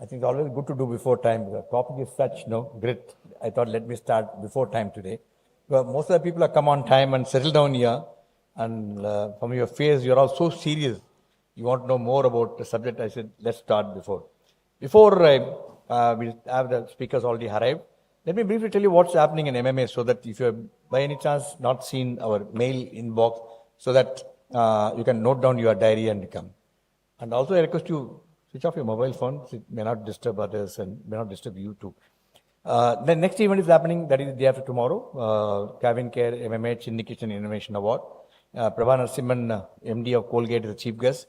I think it's always good to do before time. The topic is such, grit. I thought let me start before time today. Well, most of the people have come on time and settled down here. And from your face, you're all so serious. You want to know more about the subject. I said, let's start before. Before we have the speakers already arrived, let me briefly tell you what's happening in MMA so that if you have by any chance not seen our mail inbox, so that you can note down your diary and come. And also I request you switch off your mobile phone. It may not disturb others and may not disturb you too. The next event is happening, that is the day after tomorrow. Kevin Care MMA Chinni Kitchen Innovation Award. Prabha Narasimhan, MD of Colgate, is the chief guest.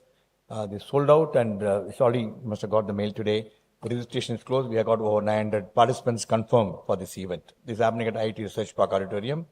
They sold out and it's already, you must have got the mail today. The registration is closed. We have got over 900 participants confirmed for this event. This is happening at IT Research Park Auditorium.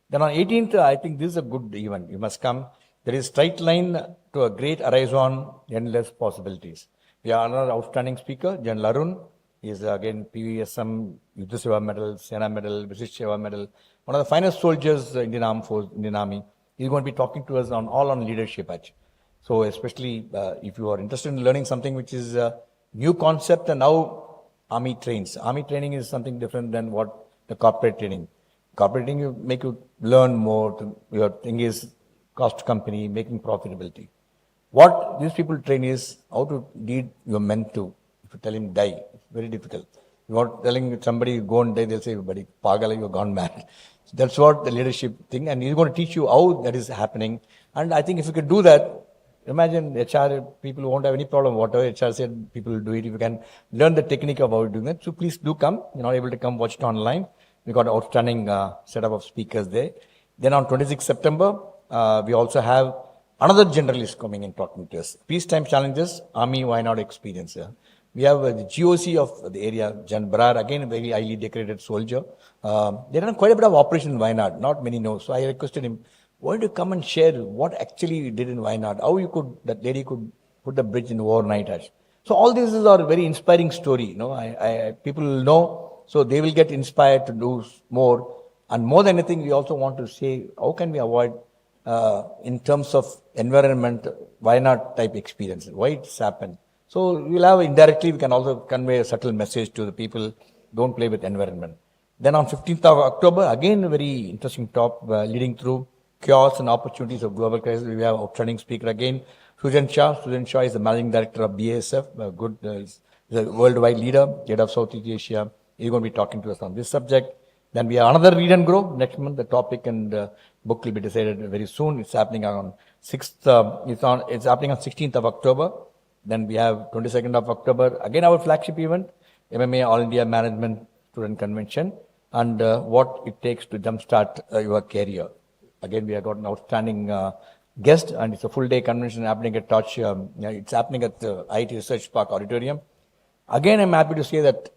Then on 18th, I think this is a good event. You must come. There is straight line to a great horizon, endless possibilities. We have another outstanding speaker, General Arun. He is again PVSM, Yuddha Seva Medal, Sena Medal, Vishish Seva Medal. One of the finest soldiers in Indian Armed Force, Indian Army. He's going to be talking to us on leadership actually. So especially if you are interested in learning something which is a new concept and how Army trains. Army training is something different than what the corporate training. Corporate training will make you learn more. Your thing is cost company, making profitability. What these people train is how to lead your men to. If you tell him die, it's very difficult. You are telling somebody go and die, they'll say, buddy, pagala, you're gone mad. So that's what the leadership thing, and he's going to teach you how that is happening. And I think if you could do that, imagine HR people won't have any problem. Whatever HR said, people will do it. If you can learn the technique of how to do that. So please do come. You're not able to come, watch it online. We got an outstanding setup of speakers there. Then on 26th September, we also have another generalist coming and talking to us. Peacetime challenges, Army why not experience. We have the GOC of the area, Jan Brar, again a very highly decorated soldier. They done quite a bit of operation in Wayanad, not many know. So I requested him, why don't you come and share what actually you did in Wayanad, how you could, that lady could put the bridge in overnight. So all this is a very inspiring story. People will know, so they will get inspired to do more. And more than anything, we also want to say, how can we avoid in terms of environment, Wayanad type experience, why it's happened. So we'll have indirectly, we can also convey a subtle message to the people, don't play with environment. Then on 15th of October, again a very interesting talk leading through chaos and opportunities of global crisis. We have outstanding speaker again, Sujan Shah. Sujan Shah is the managing director of BASF, is a worldwide leader, head of Southeast Asia. He's going to be talking to us on this subject. Then we have another read and grow next month. The topic and book will be decided very soon. It's happening on 6th. It's happening on 16th of October. Then we have 22nd of October. Again, our flagship event, MMA All India Management Student Convention, and what it takes to jumpstart your career. Again, we have got an outstanding guest, and it's a full-day convention happening at Touch. It's happening at the IT Research Park Auditorium. Again, I'm happy to say that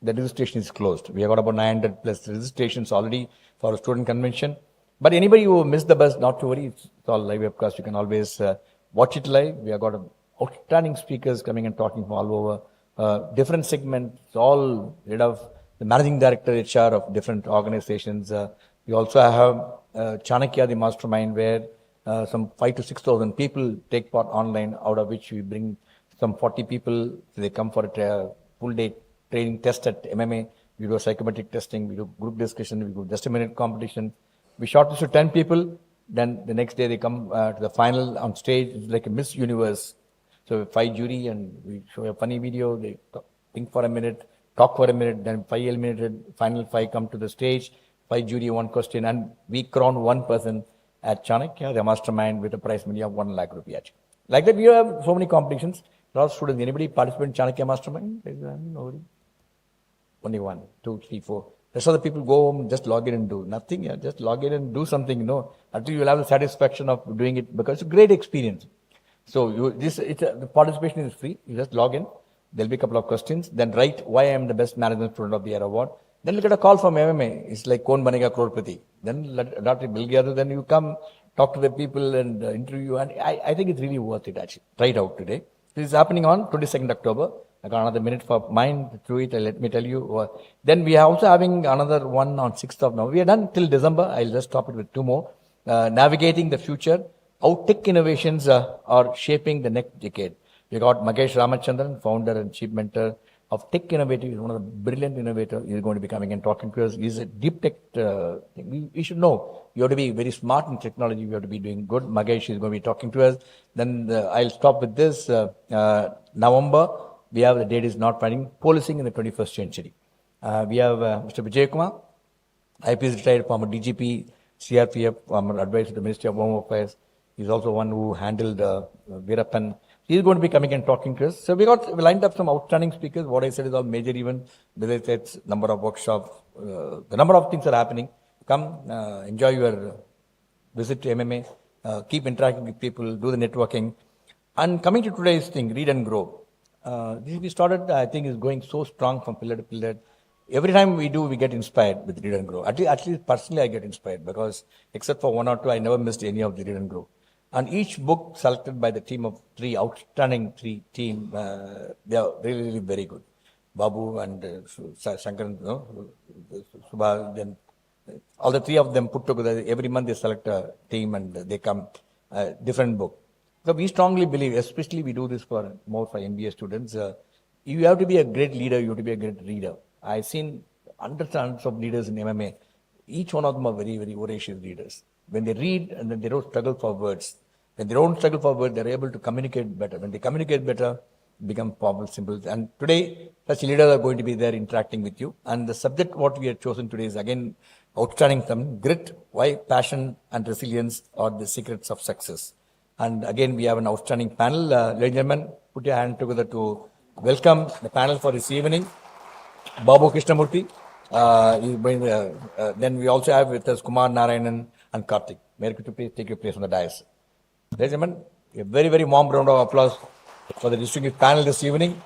the registration is closed. We have got about 900 plus registrations already for a student convention. But anybody who missed the bus, not to worry, it's all live webcast. You can always watch it live. We have got outstanding speakers coming and talking from all over different segments, all head of the managing director HR of different organizations. We also have Chanakya, the mastermind, where some 5,000 to 6,000 people take part online, out of which we bring some 40 people. So they come for a full day training test at MMA. We do psychometric testing, we do group discussion, we do just a minute competition. We shortlist 10 people. Then the next day they come to the final on stage. It's like a Miss Universe. So 5 jury and we show a funny video. They think for a minute, talk for a minute, then 5 eliminated, final 5 come to the stage. 5 jury, 1 question, and we crown one person at Chanakya, the mastermind, with a prize money of 1 lakh rupees. Like that, we have so many competitions. A lot of students. Anybody participate in Chanakya mastermind? Nobody. Only 1, 2, 3, 4. Rest of the people go home, just log in and do nothing. Just log in and do something. Until you will have the satisfaction of doing it, because it's a great experience. So the participation is free. You just log in. There'll be a couple of questions. Then write why I am the best management student of the year award. Then you get a call from MMA. It's like Kaun Banega Crorepati. Then then you come, talk to the people and interview. And I think it's really worth it actually. Try it out today. This is happening on 22nd October. I got another minute for mine through it. Let me tell you. Then we are also having another one on 6th of November. We are done till December. I'll just stop it with 2 more. Navigating the future. How tech innovations are shaping the next decade. We got Magesh Ramachandran, founder and chief mentor, of tech innovator. He's one of the brilliant innovators. He's going to be coming and talking to us. He's a deep tech thing. We should know. You have to be very smart in technology. You have to be doing good. Magesh is going to be talking to us. Then I'll stop with this. November, we have the date is not finding policing in the 21st century. We have Mr. Vijay Kumar, IPS retired former DGP, CRPF, former advisor to the Ministry of Home Affairs. He's also one who handled Veerappan. He's going to be coming and talking to us. So we lined up some outstanding speakers. What I said is all major events, visits, number of workshops, the number of things are happening. Come, enjoy your visit to MMA, keep interacting with people, do the networking. And coming to today's thing, read and grow. This we started, I think, is going so strong from pillar to pillar. Every time we do, we get inspired with read and grow. At least personally, I get inspired because except for one or two, I never missed any of the read and grow. And each book selected by the team of outstanding team, they are really, really very good. Babu and Shankar, Subha, then all the three of them put together. Every month they select a team and they come different book. So we strongly believe, especially we do this for MBA students. You have to be a great leader. You have to be a great reader. I've seen hundreds and hundreds of leaders in MMA. Each one of them are very, very voracious leaders. When they read and then they don't struggle for words. When they don't struggle for words, they're able to communicate better. When they communicate better, become powerful symbols. And today, such leaders are going to be there interacting with you. And the subject what we have chosen today is again outstanding some grit, why passion and resilience are the secrets of success. And again, we have an outstanding panel. Ladies and gentlemen, put your hand together to welcome the panel for this evening. Babu Krishnamoorthy. Then we also have with us Kumar Narayanan and Karthik. May I request you please take your place on the dais. Ladies and gentlemen, a very, very warm round of applause for the distinguished panel this evening.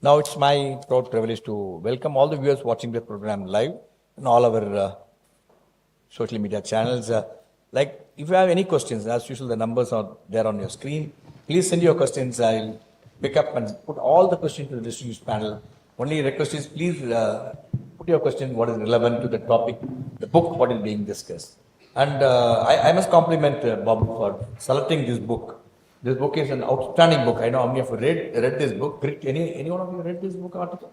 Now it's my proud privilege to welcome all the viewers watching the program live and all our social media channels. If you have any questions, as usual, the numbers are there on your screen. Please send your questions. I'll pick up and put all the questions to the distinguished panel. Only request is please put your question what is relevant to the topic, the book, what is being discussed. And I must compliment Babu for selecting this book. This book is an outstanding book. I know how many of you read this book. Any one of you read this book article?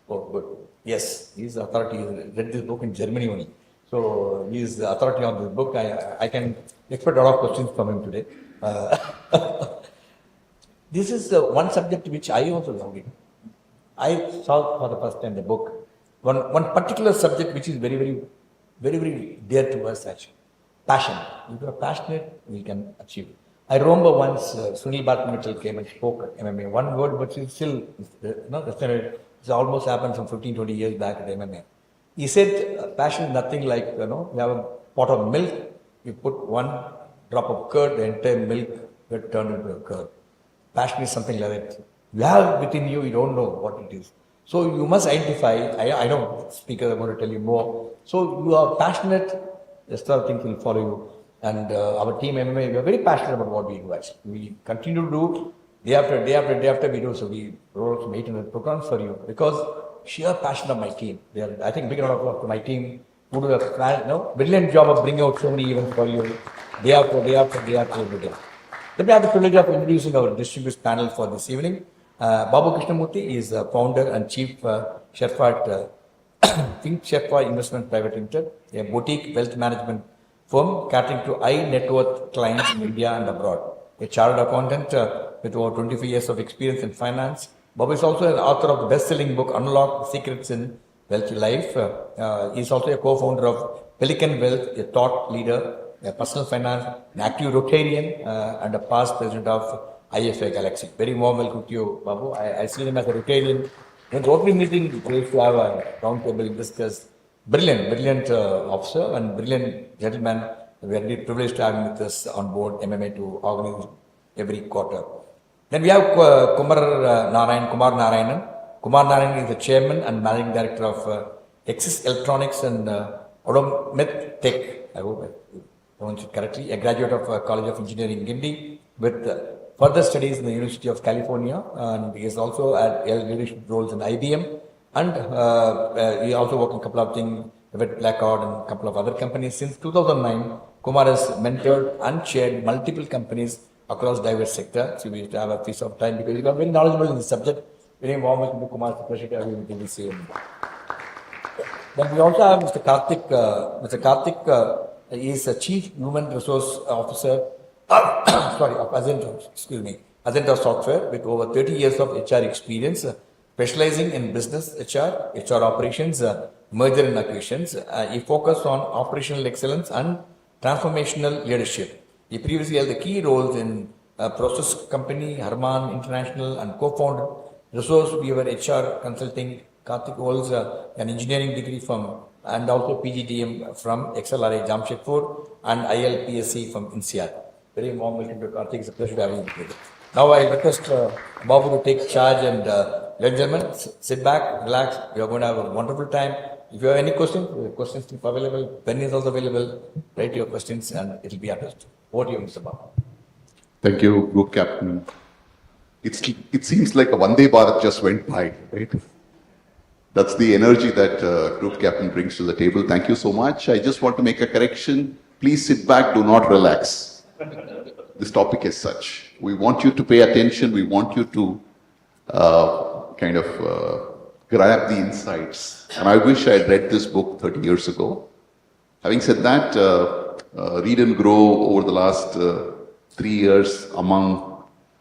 Oh, good. Yes, he's the authority. He read this book in Germany only. So he is the authority on this book. I can expect a lot of questions from him today. This is one subject which I also loved. I saw for the first time the book. One particular subject which is very, very, very, very dear to us actually. Passion. If you are passionate, we can achieve it. I remember once Sunil Mitchell came and spoke at MMA. One word, but it's still, it's almost happened some 15, 20 years back at MMA. He said, passion is nothing like, you have a pot of milk, you put one drop of curd, the entire milk will turn into a curd. Passion is something like that. You have within you, you don't know what it is. So you must identify, I know speakers are going to tell you more. So you are passionate, the rest of things will follow you. And our team MMA, we are very passionate about what we do actually. We continue to do day after day after day after we do. So we wrote some 800 programs for you because sheer passion of my team. They are, I think, big enough of my team who do a brilliant job of bringing out so many events for you day after day after day after every day. Let me have the privilege of introducing our distinguished panel for this evening. Babu Krishnamoorthy is founder and chief Sherpa at Finsherpa Investments Pvt Ltd, a boutique wealth management firm catering to high net worth clients in India and abroad. A chartered accountant with over 25 years of experience in finance. Babu is also an author of the best-selling book Unlock Secrets in Wealthy Life. He is also a co-founder of Pelican Wealth, a thought leader, a personal finance, an active Rotarian, and a past president of IFA Galaxy. Very warm welcome to you, Babu. I see him as a Rotarian. In the Rotary meeting, we used to have a round table to discuss. Brilliant officer and brilliant gentleman. We are really privileged to have him with us on board MMA to organize every quarter. Then we have Kumar Narayanan. Kumar Narayanan is the chairman and managing director of Yexis Electronics and ADOMITA Tech. I hope I pronounced it correctly. A graduate of College of Engineering Gindi with further studies in the University of California, and he has also had leadership roles in IBM And he also worked in a couple of things with Blackout and a couple of other companies. Since 2009, Kumar has mentored and chaired multiple companies across diverse sectors. So we have to have a piece of time because you are very knowledgeable in this subject. Very warm welcome to Kumar. It's a pleasure to have you with the CMD. Then we also have Mr. Karthik. Mr. Karthik is a Chief Human Resource Officer of Azentio Software with over 30 years of HR experience, specializing in business HR operations, merger and acquisitions. He focused on operational excellence and transformational leadership. He previously held the key roles in process company, Harman International, and co-founded Resource Weaver HR Consulting. Karthik holds an engineering degree from and also PGDM from XLRA Jamshedpur and ILPSC from INSEAD. Very warm welcome to Karthik. It's a pleasure to have you here. Now I request Babu to take charge and ladies and gentlemen, sit back, relax. We are going to have a wonderful time. If you have any questions are available. Pen is also available. Write your questions and it will be addressed. Over to you, Mr. Babu. Thank you, Group Captain. It seems like a Vande Bharat just went by, right? That's the energy that Group Captain brings to the table. Thank you so much. I just want to make a correction. Please sit back, do not relax. This topic is such. We want you to pay attention. We want you to grab the insights. And I wish I had read this book 30 years ago. Having said that, Read and Grow over the last 3 years among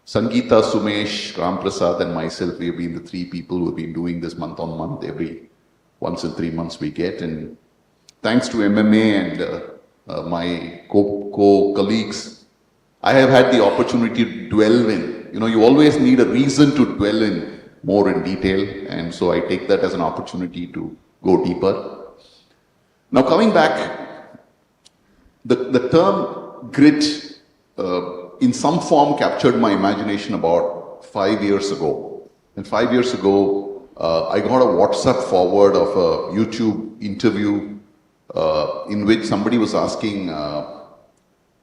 Sangeeta, Sumesh, Ram Prasad and myself, we have been the 3 people who have been doing this month on month. Every once in 3 months we get. And thanks to MMA and my co-colleagues, I have had the opportunity to dwell in. You always need a reason to dwell in more in detail. And so I take that as an opportunity to go deeper. Now coming back, the term grit in some form captured my imagination about 5 years ago. And 5 years ago, I got a WhatsApp forward of a YouTube interview in which somebody was asking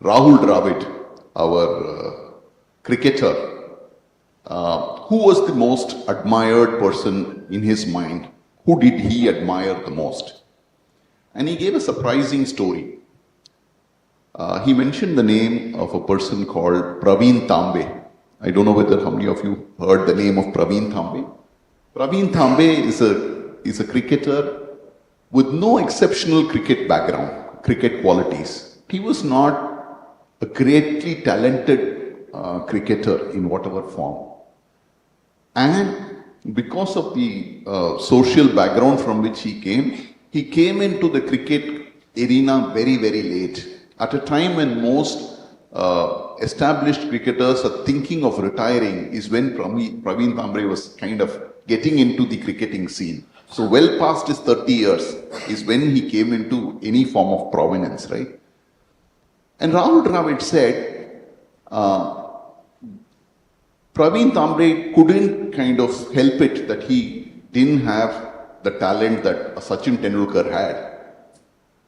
Rahul Dravid, our cricketer, who was the most admired person in his mind? Who did he admire the most? And he gave a surprising story. He mentioned the name of a person called Praveen Tambe. I don't know whether how many of you heard the name of Praveen Tambe. Praveen Tambe is a cricketer with no exceptional cricket background, cricket qualities. He was not a greatly talented cricketer in whatever form. And because of the social background from which he came into the cricket arena very, very late. At a time when most established cricketers are thinking of retiring is when Praveen Tambe was kind of getting into the cricketing scene. So well past his 30 years is when he came into any form of prominence, right? And Rahul Dravid said, Praveen Tambe couldn't kind of help it that he didn't have the talent that Sachin Tendulkar had.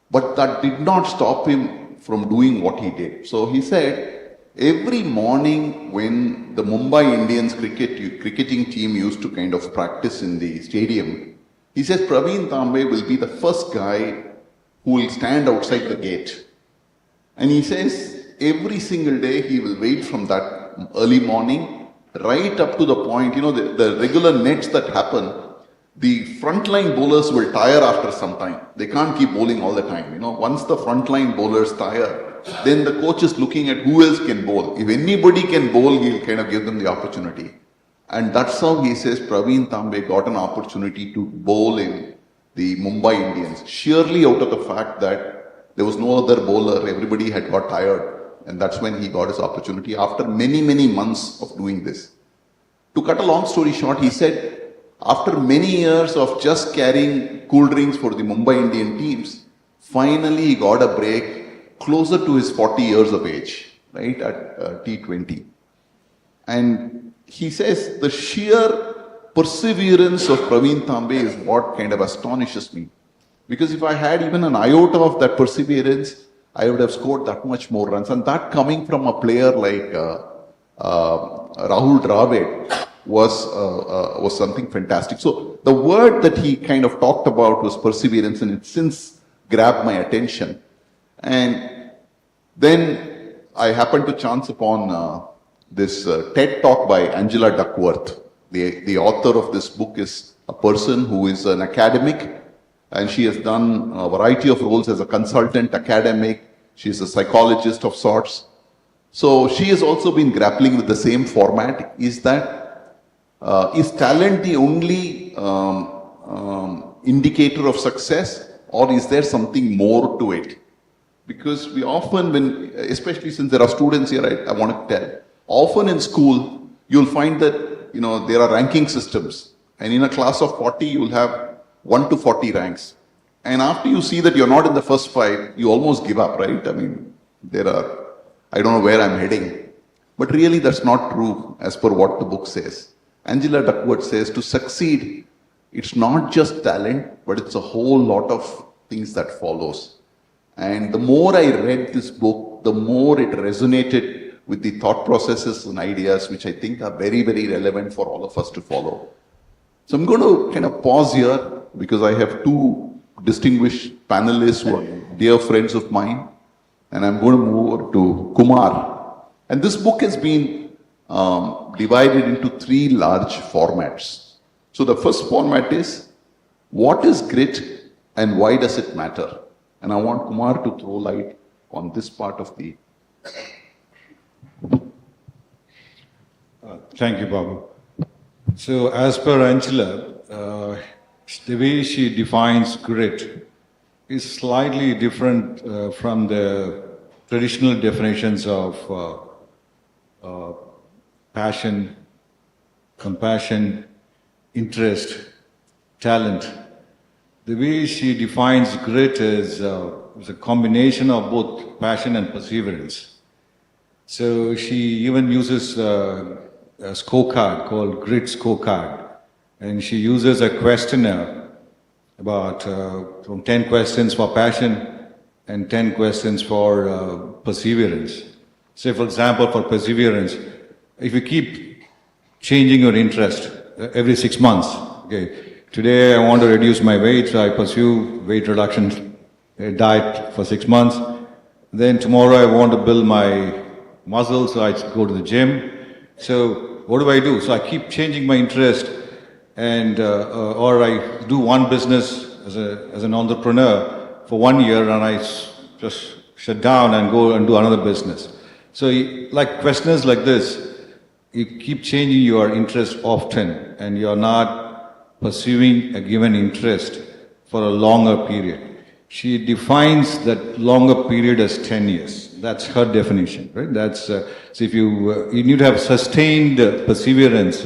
But that did not stop him from doing what he did. So he said, every morning when the Mumbai Indians cricketing team used to kind of practice in the stadium, he says Praveen Tambe will be the first guy who will stand outside the gate. And he says every single day he will wait from that early morning right up to the point, the regular nets that happen, the frontline bowlers will tire after some time. They can't keep bowling all the time. Once the frontline bowlers tire, then the coach is looking at who else can bowl. If anybody can bowl, he'll kind of give them the opportunity. And that's how he says Praveen Tambe got an opportunity to bowl in the Mumbai Indians. Sheerly out of the fact that there was no other bowler, everybody had got tired. And that's when he got his opportunity after many, many months of doing this. To cut a long story short, he said, after many years of just carrying cool drinks for the Mumbai Indian teams, finally he got a break closer to his 40 years of age, right, at T20. And he says the sheer perseverance of Praveen Tambe is what kind of astonishes me. Because if I had even an iota of that perseverance, I would have scored that much more runs. And that coming from a player like Rahul Dravid, was something fantastic. So the word that he kind of talked about was perseverance, and it since grabbed my attention. And then I happened to chance upon this TED talk by Angela Duckworth. The author of this book is a person who is an academic, and she has done a variety of roles as a consultant, academic. She's a psychologist of sorts. So she has also been grappling with the same format. Is talent the only indicator of success, or is there something more to it? Because we often, especially since there are students here, I want to tell, often in school, you'll find that there are ranking systems, and in a class of 40, you'll have 1 to 40 ranks. And after you see that you're not in the first 5, you almost give up, right? I mean, I don't know where I'm heading. But really, that's not true as per what the book says. Angela Duckworth says to succeed, it's not just talent, but it's a whole lot of things that follows. And the more I read this book, the more it resonated with the thought processes and ideas, which I think are very, very relevant for all of us to follow. So I'm going to kind of pause here because I have 2 distinguished panelists who are dear friends of mine, and I'm going to move over to Kumar. And this book has been divided into 3 large formats. So the first format is, what is grit and why does it matter? And I want Kumar to throw light on this part of the... Thank you, Babu. So as per Angela, the way she defines grit is slightly different from the traditional definitions of passion, compassion, interest, talent. The way she defines grit is a combination of both passion and perseverance. So she even uses a scorecard called Grit Scorecard, and she uses a questionnaire about from 10 questions for passion and 10 questions for perseverance. Say, for example, for perseverance, if you keep changing your interest every 6 months, okay, today I want to reduce my weight, so I pursue weight reduction diet for 6 months. Then tomorrow I want to build my muscles, so I go to the gym. So what do? So I keep changing my interest, and or I do one business as an entrepreneur for 1 year, and I just shut down and go and do another business. So like questionnaires like this, you keep changing your interest often, and you're not pursuing a given interest for a longer period. She defines that longer period as 10 years. That's her definition, right? That's so if you need to have sustained perseverance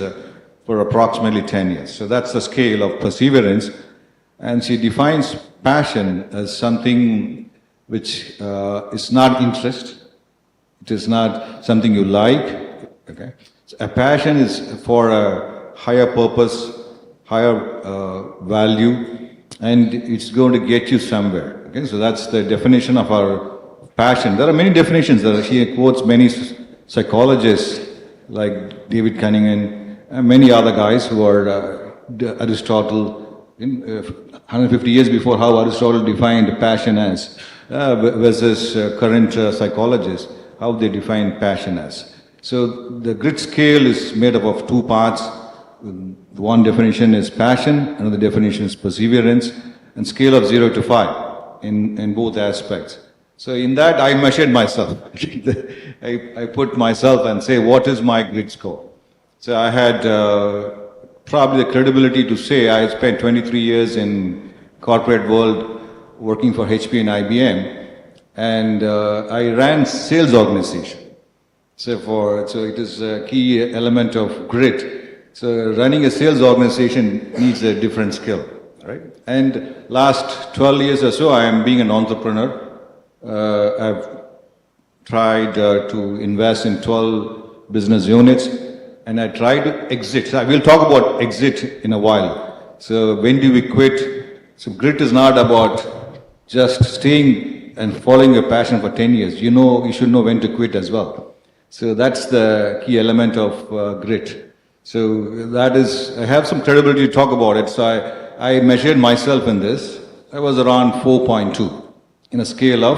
for approximately 10 years. So that's the scale of perseverance. And she defines passion as something which is not interest. It is not something you like. Okay, so a passion is for a higher purpose, higher value, and it's going to get you somewhere. Okay, so that's the definition of our passion. There are many definitions. She quotes many psychologists like David Cunningham and many other guys who are Aristotle, 150 years before how Aristotle defined passion as, versus current psychologists, how they define passion as. So the grit scale is made up of 2 parts. One definition is passion, another definition is perseverance, and scale of 0 to 5 in both aspects. So in that I measured myself. I put myself and say, what is my grit score? So I had probably the credibility to say I spent 23 years in corporate world working for HP and IBM, and I ran sales organization. So it is a key element of grit. So running a sales organization needs a different skill, right? And last 12 years or so, I am being an entrepreneur. I've tried to invest in 12 business units, and I tried to exit. So we'll talk about exit in a while. So when do we quit? So grit is not about just staying and following your passion for 10 years. You should know when to quit as well. So that's the key element of grit. So that is, I have some credibility to talk about it. So I measured myself in this. I was around 4.2 in a scale of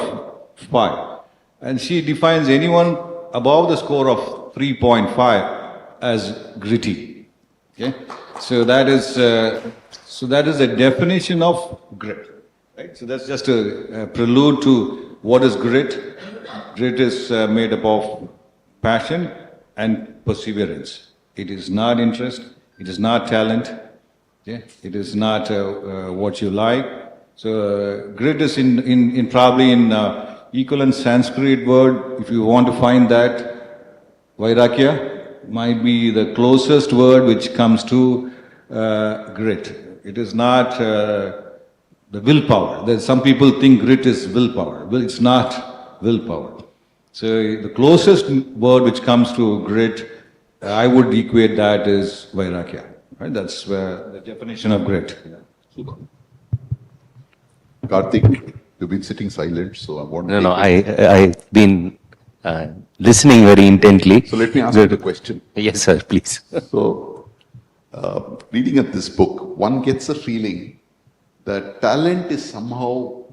5. And she defines anyone above the score of 3.5 as gritty. Okay? So that is a definition of grit. Right? So that's just a prelude to what is grit. Grit is made up of passion and perseverance. It is not interest, it is not talent, okay? It is not what you like. So grit is in probably in equivalent Sanskrit word, if you want to find that, Vairagya might be the closest word which comes to grit. It is not the willpower. There's some people think grit is willpower. Well, it's not willpower. So the closest word which comes to grit, I would equate that as Vairagya. Right? That's the definition of grit. Super. Karthik, you've been sitting silent, so I want to... No, I've been listening very intently. So let me ask you the question. Yes, sir, please. So, reading at this book, one gets a feeling that talent is somehow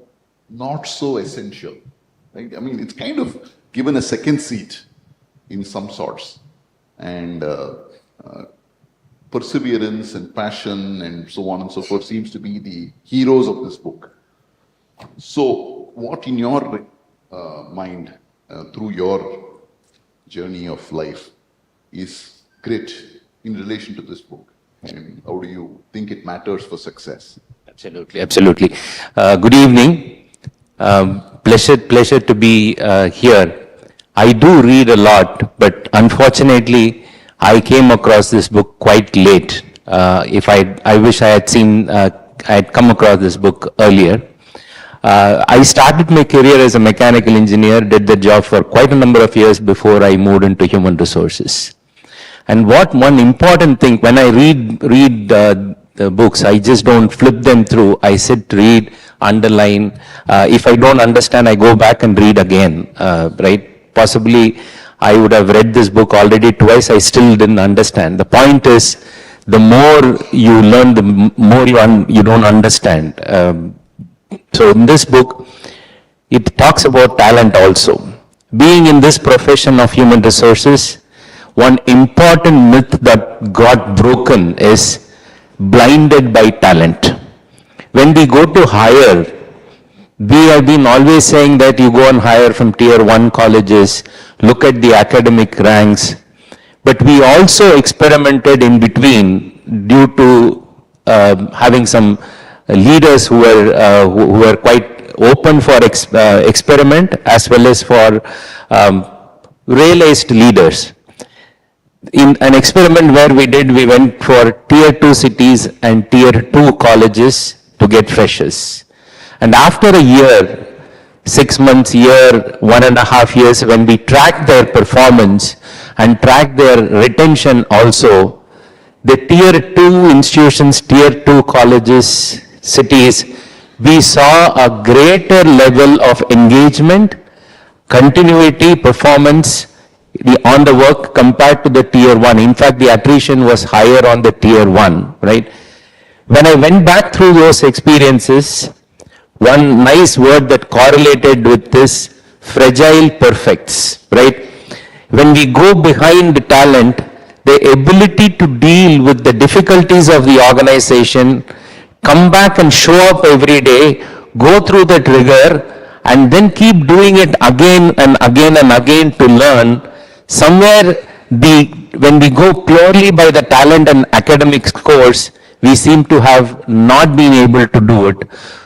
not so essential. Right? I mean, it's kind of given a second seat in some sorts. And perseverance and passion and so on and so forth seems to be the heroes of this book. So, what in your mind, through your journey of life, is grit in relation to this book? And how do you think it matters for success? Absolutely, absolutely. Good evening. Pleasure to be here. I do read a lot, but unfortunately, I came across this book quite late. I wish I had come across this book earlier. I started my career as a mechanical engineer, did the job for quite a number of years before I moved into human resources. And one important thing, when I read the books, I just don't flip them through. I sit, read, underline. If I don't understand, I go back and read again, right? Possibly, I would have read this book already twice, I still didn't understand. The point is, the more you learn, the more you don't understand. So in this book, it talks about talent also. Being in this profession of human resources, one important myth that got broken is blinded by talent. When we go to hire, we have been always saying that you go and hire from tier 1 colleges, look at the academic ranks, but we also experimented in between due to having some leaders who were quite open for experiment as well as for realized leaders. In an experiment where we went for tier 2 cities and tier 2 colleges to get freshers. And after a year, 6 months, year, 1.5 years, when we tracked their performance and tracked their retention also, the tier 2 institutions, tier 2 colleges, cities, we saw a greater level of engagement, continuity, performance on the work compared to the tier 1. In fact, the attrition was higher on the tier 1, right? When I went back through those experiences, one nice word that correlated with this, fragile perfects, right? When we go behind the talent, the ability to deal with the difficulties of the organization, come back and show up every day, go through that rigor, and then keep doing it again and again and again to learn. Somewhere, when we go purely by the talent and academic scores, we seem to have not been able to do it.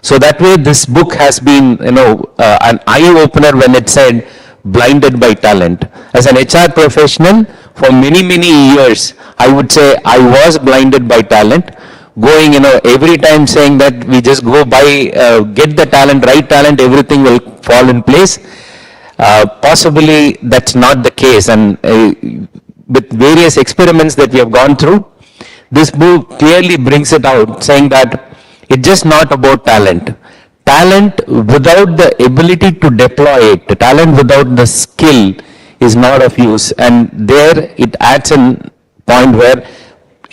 So that way, this book has been, an eye-opener when it said, blinded by talent. As an HR professional, for many, many years, I would say I was blinded by talent. Going, every time saying that we just go by, get the talent, right talent, everything will fall in place. Possibly that's not the case. And with various experiments that we have gone through, this book clearly brings it out, saying that it's just not about talent. Talent without the ability to deploy it, talent without the skill is not of use. And there it adds in point where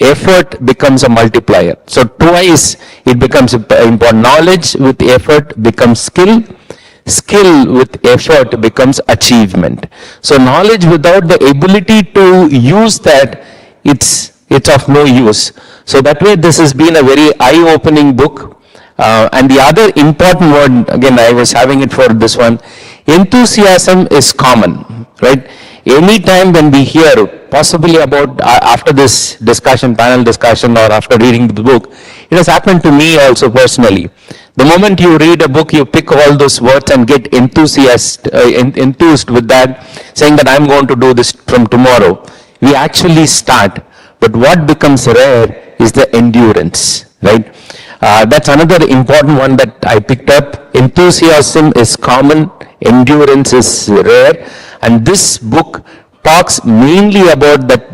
effort becomes a multiplier. So twice it becomes important. Knowledge with effort becomes skill. Skill with effort becomes achievement. So knowledge without the ability to use that, it's of no use. So that way this has been a very eye-opening book. And the other important word, again I was having it for this one, enthusiasm is common, right? Anytime when we hear possibly about, after this discussion, panel discussion, or after reading the book, it has happened to me also personally. The moment you read a book, you pick all those words and get enthused with that, saying that I'm going to do this from tomorrow. We actually start, but what becomes rare is the endurance, right? That's another important one that I picked up. Enthusiasm is common, endurance is rare, and this book talks mainly about that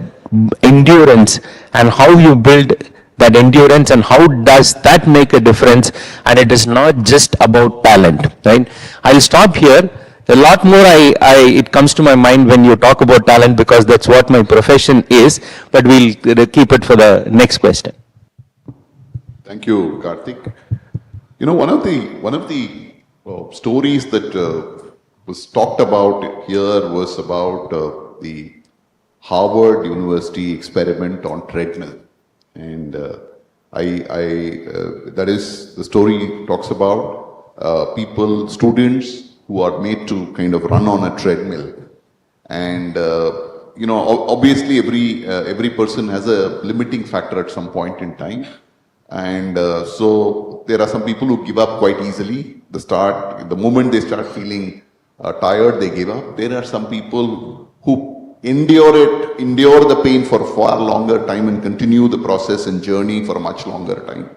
endurance and how you build that endurance and how does that make a difference, and it is not just about talent, right? I'll stop here. A lot more it comes to my mind when you talk about talent, because that's what my profession is, but we'll keep it for the next question. Thank you, Karthik. You know, one of the stories that was talked about here was about the Harvard University experiment on treadmill, and that is, the story talks about students who are made to kind of run on a treadmill, and you know, obviously every person has a limiting factor at some point in time. And so there are some people who give up quite easily. The moment they start feeling tired, they give up. There are some people who endure the pain for far longer time and continue the process and journey for a much longer time.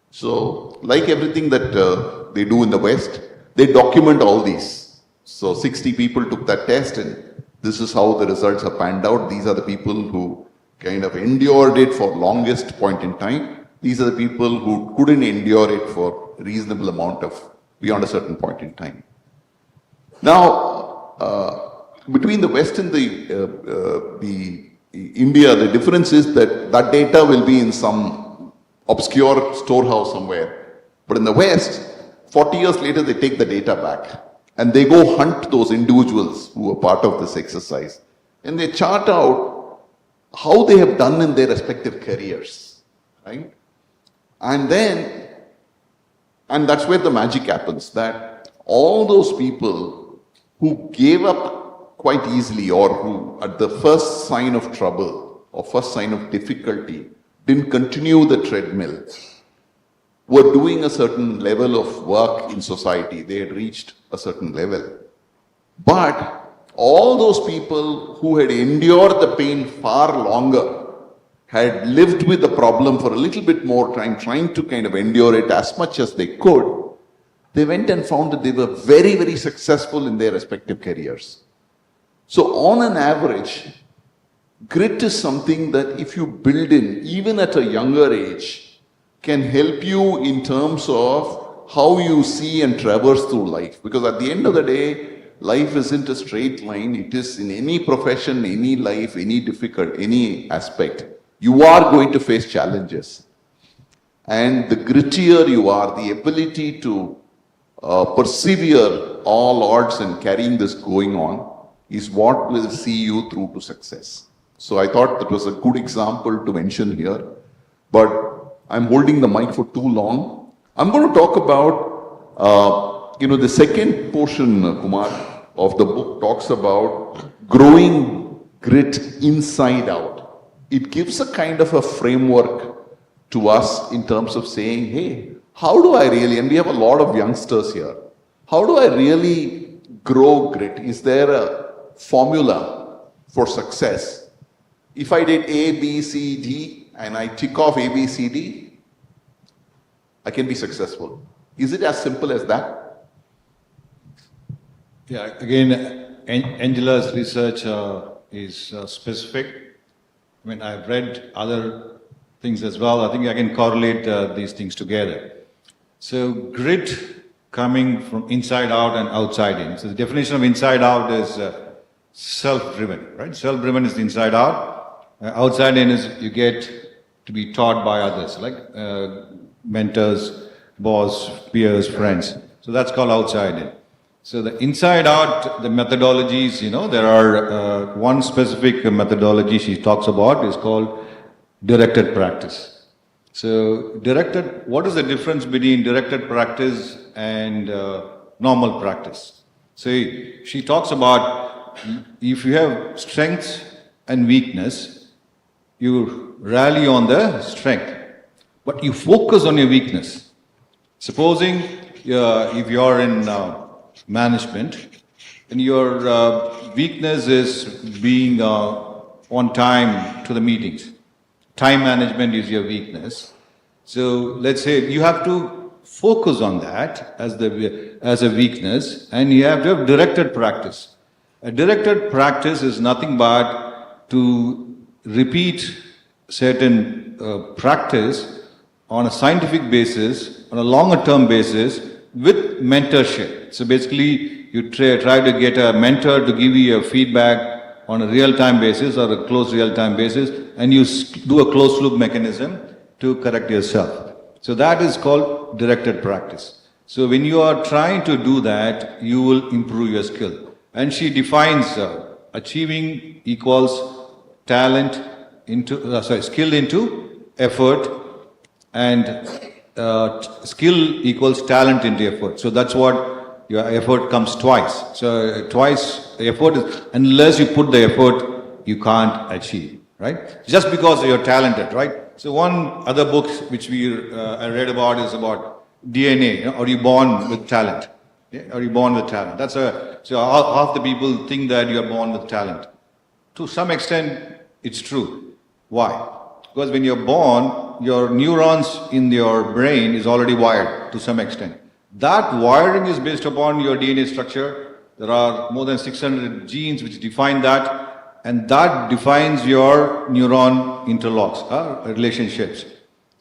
So like everything that they do in the West, they document all these. So 60 people took that test, and this is how the results are panned out. These are the people who kind of endured it for longest point in time. These are the people who couldn't endure it for a reasonable amount of, beyond a certain point in time. Now, between the West and the India, the difference is that that data will be in some obscure storehouse somewhere. But in the West, 40 years later, they take the data back and they go hunt those individuals who were part of this exercise. And they chart out how they have done in their respective careers, right? And that's where the magic happens, that all those people who gave up quite easily, or who at the first sign of trouble or first sign of difficulty didn't continue the treadmill, were doing a certain level of work in society. They had reached a certain level. But all those people who had endured the pain far longer, had lived with the problem for a little bit more time, trying to kind of endure it as much as they could, they went and found that they were very, very successful in their respective careers. So on an average, grit is something that if you build in, even at a younger age, can help you in terms of how you see and traverse through life. Because at the end of the day, life isn't a straight line. It is in any profession, any life, any aspect. You are going to face challenges. And the grittier you are, the ability to persevere all odds and carrying this going on is what will see you through to success. So I thought that was a good example to mention here. But I'm holding the mic for too long. I'm going to talk about, the second portion, Kumar, of the book talks about growing grit inside out. It gives a kind of a framework to us in terms of saying, hey, how do I really, and we have a lot of youngsters here, how do I really grow grit? Is there a formula for success? If I did A, B, C, D, and I tick off A, B, C, D, I can be successful. Is it as simple as that? Yeah, again, Angela's research is specific. I mean, I've read other things as well. I think I can correlate these things together. So grit coming from inside out and outside in. So the definition of inside out is self-driven, right? Self-driven is the inside out. Outside in is you get to be taught by others, like mentors, boss, peers, friends. So that's called outside in. So the inside out, the methodologies, there are one specific methodology she talks about is called directed practice. So what is the difference between directed practice and normal practice? So she talks about if you have strengths and weakness, you rally on the strength, but you focus on your weakness. Supposing if you're in management and your weakness is being on time to the meetings. Time management is your weakness. So let's say you have to focus on that as a weakness, and you have to have directed practice. A directed practice is nothing but to repeat certain practice on a scientific basis, on a longer term basis, with mentorship. So basically, you try to get a mentor to give you a feedback on a real-time basis or a close real-time basis, and you do a closed loop mechanism to correct yourself. So that is called directed practice. So when you are trying to do that, you will improve your skill. And she defines achieving equals talent into, skill into effort, and skill equals talent into effort. So that's what your effort comes twice. So twice the effort is, unless you put the effort, you can't achieve, right? Just because you're talented, right? So one other book which I read about is about DNA. Are you born with talent? Yeah? Are you born with talent? So half the people think that you are born with talent. To some extent, it's true. Why? Because when you're born, your neurons in your brain is already wired to some extent. That wiring is based upon your DNA structure. There are more than 600 genes which define that, and that defines your neuron interlocks, relationships.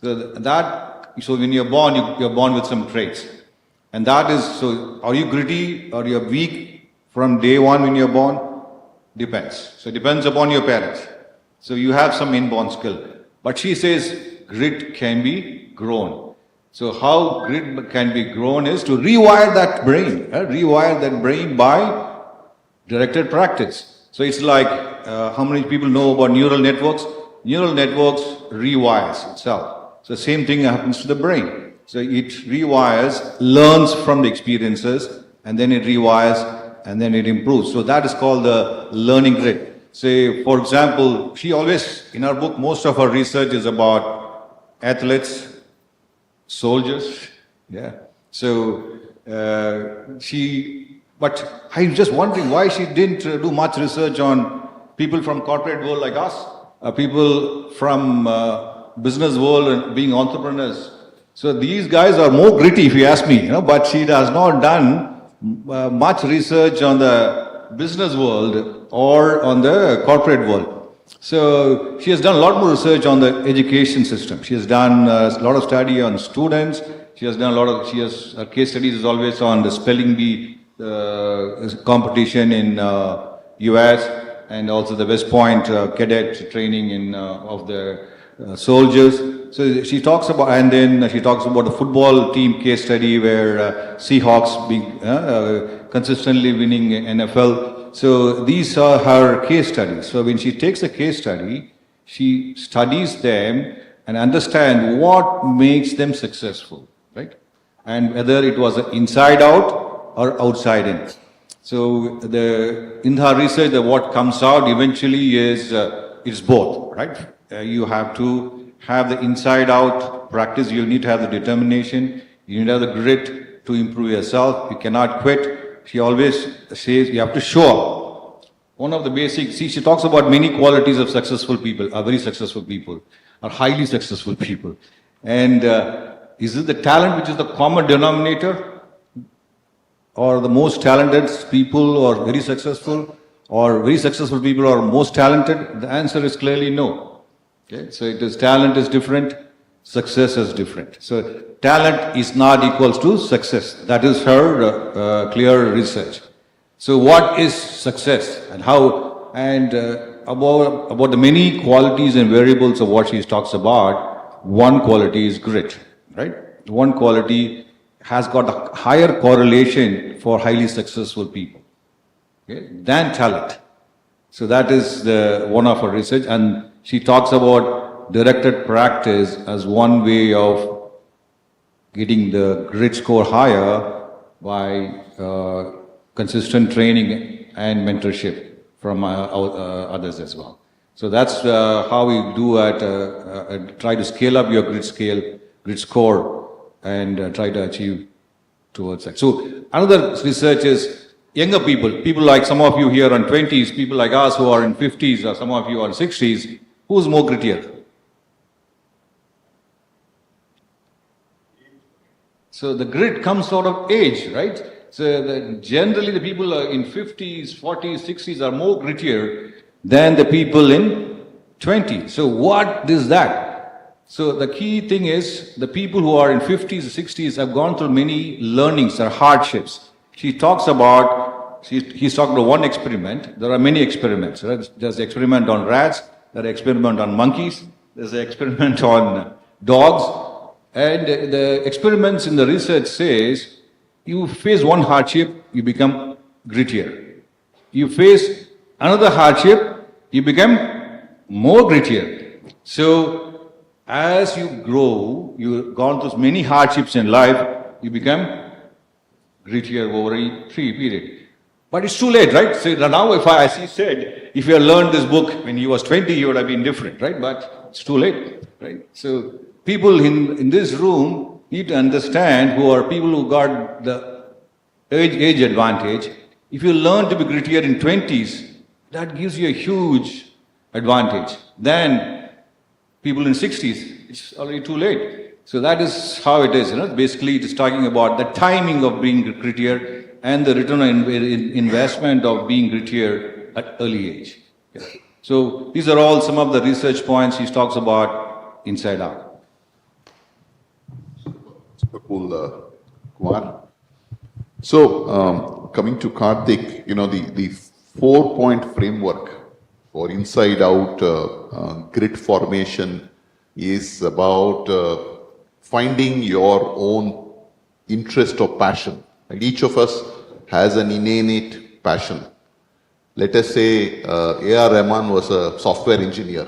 So when you're born, you're born with some traits. And that is, so are you gritty or you're weak from day one when you're born? Depends. So it depends upon your parents. So you have some inborn skill. But she says grit can be grown. So how grit can be grown is to rewire that brain by directed practice. So it's like, how many people know about neural networks? Neural networks rewires itself. So same thing happens to the brain. So it rewires, learns from the experiences, and then it rewires, and then it improves. So that is called the learning grit. Say, for example, she always, in her book, most of her research is about athletes, soldiers, yeah. So, but I'm just wondering why she didn't do much research on people from corporate world like us, people from business world and being entrepreneurs. So these guys are more gritty, if you ask me, but she has not done much research on the business world or on the corporate world. So she has done a lot more research on the education system. She has done a lot of study on students. She has done her case studies is always on the spelling bee competition in US, and also the West Point cadet training of the soldiers. So she talks about, and then she talks about the football team case study where Seahawks being consistently winning NFL. So these are her case studies. So when she takes a case study, she studies them and understands what makes them successful, right? And whether it was inside out or outside in. So in her research, what comes out eventually is it's both, right? You have to have the inside out practice. You need to have the determination. You need to have the grit to improve yourself. You cannot quit. She always says you have to show up. One of the basics, she talks about many qualities of successful people, very successful people, or highly successful people. And is it the talent which is the common denominator? Or the most talented people are very successful? Or very successful people are most talented? The answer is clearly no. Okay? So talent is different, success is different. So talent is not equals to success. That is her clear research. So what is success and how? And about the many qualities and variables of what she talks about, one quality is grit, right? One quality has got a higher correlation for highly successful people, okay, than talent. So that is one of her research, and she talks about directed practice as one way of getting the grit score higher by consistent training and mentorship from others as well. So that's how we do try to scale up your grit score, and try to achieve towards that. So another research is younger people like some of you here in 20s, people like us who are in 50s, or some of you are in 60s, who's more grittier? So the grit comes out of age, right? So generally the people in 50s, 40s, 60s are more grittier than the people in 20s. So what is that? So the key thing is the people who are in 50s, 60s have gone through many learnings or hardships. He's talked about one experiment. There are many experiments. Right? There's an experiment on rats, there's an experiment on monkeys, there's an experiment on dogs. And the experiments in the research says, you face one hardship, you become grittier. You face another hardship, you become more grittier. So as you grow, you've gone through many hardships in life, you become grittier over a period. But it's too late, right? So now as he said, if you had learned this book when he was 20, you would have been different, right? But it's too late, right? So people in this room need to understand, who are people who got the age advantage. If you learn to be grittier in 20s, that gives you a huge advantage. Then people in 60s, it's already too late. So that is how it is. Basically, it is talking about the timing of being grittier and the return on investment of being grittier at early age. Yeah. So these are all some of the research points he talks about inside out. Super cool, Kumar. So coming to Karthik, the 4-point framework for inside out grit formation is about finding your own interest or passion. And each of us has an innate passion. Let us say A.R. Rahman was a software engineer.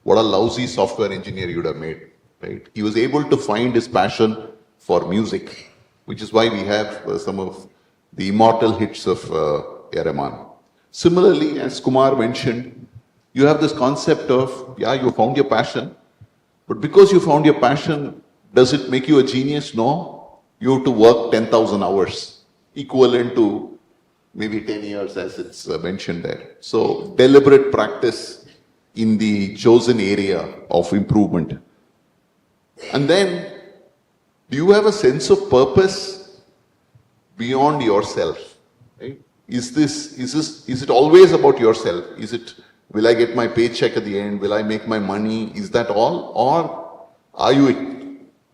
What a lousy software engineer you would have made, right? He was able to find his passion for music, which is why we have some of the immortal hits of A.R. Rahman. Similarly, as Kumar mentioned, you have this concept of, you found your passion, but because you found your passion, does it make you a genius? No. You have to work 10,000 hours, equivalent to maybe 10 years as it's mentioned there. So deliberate practice in the chosen area of improvement. And then, do you have a sense of purpose beyond yourself? Right? Is it always about yourself? Will I get my paycheck at the end? Will I make my money? Is that all? Or are you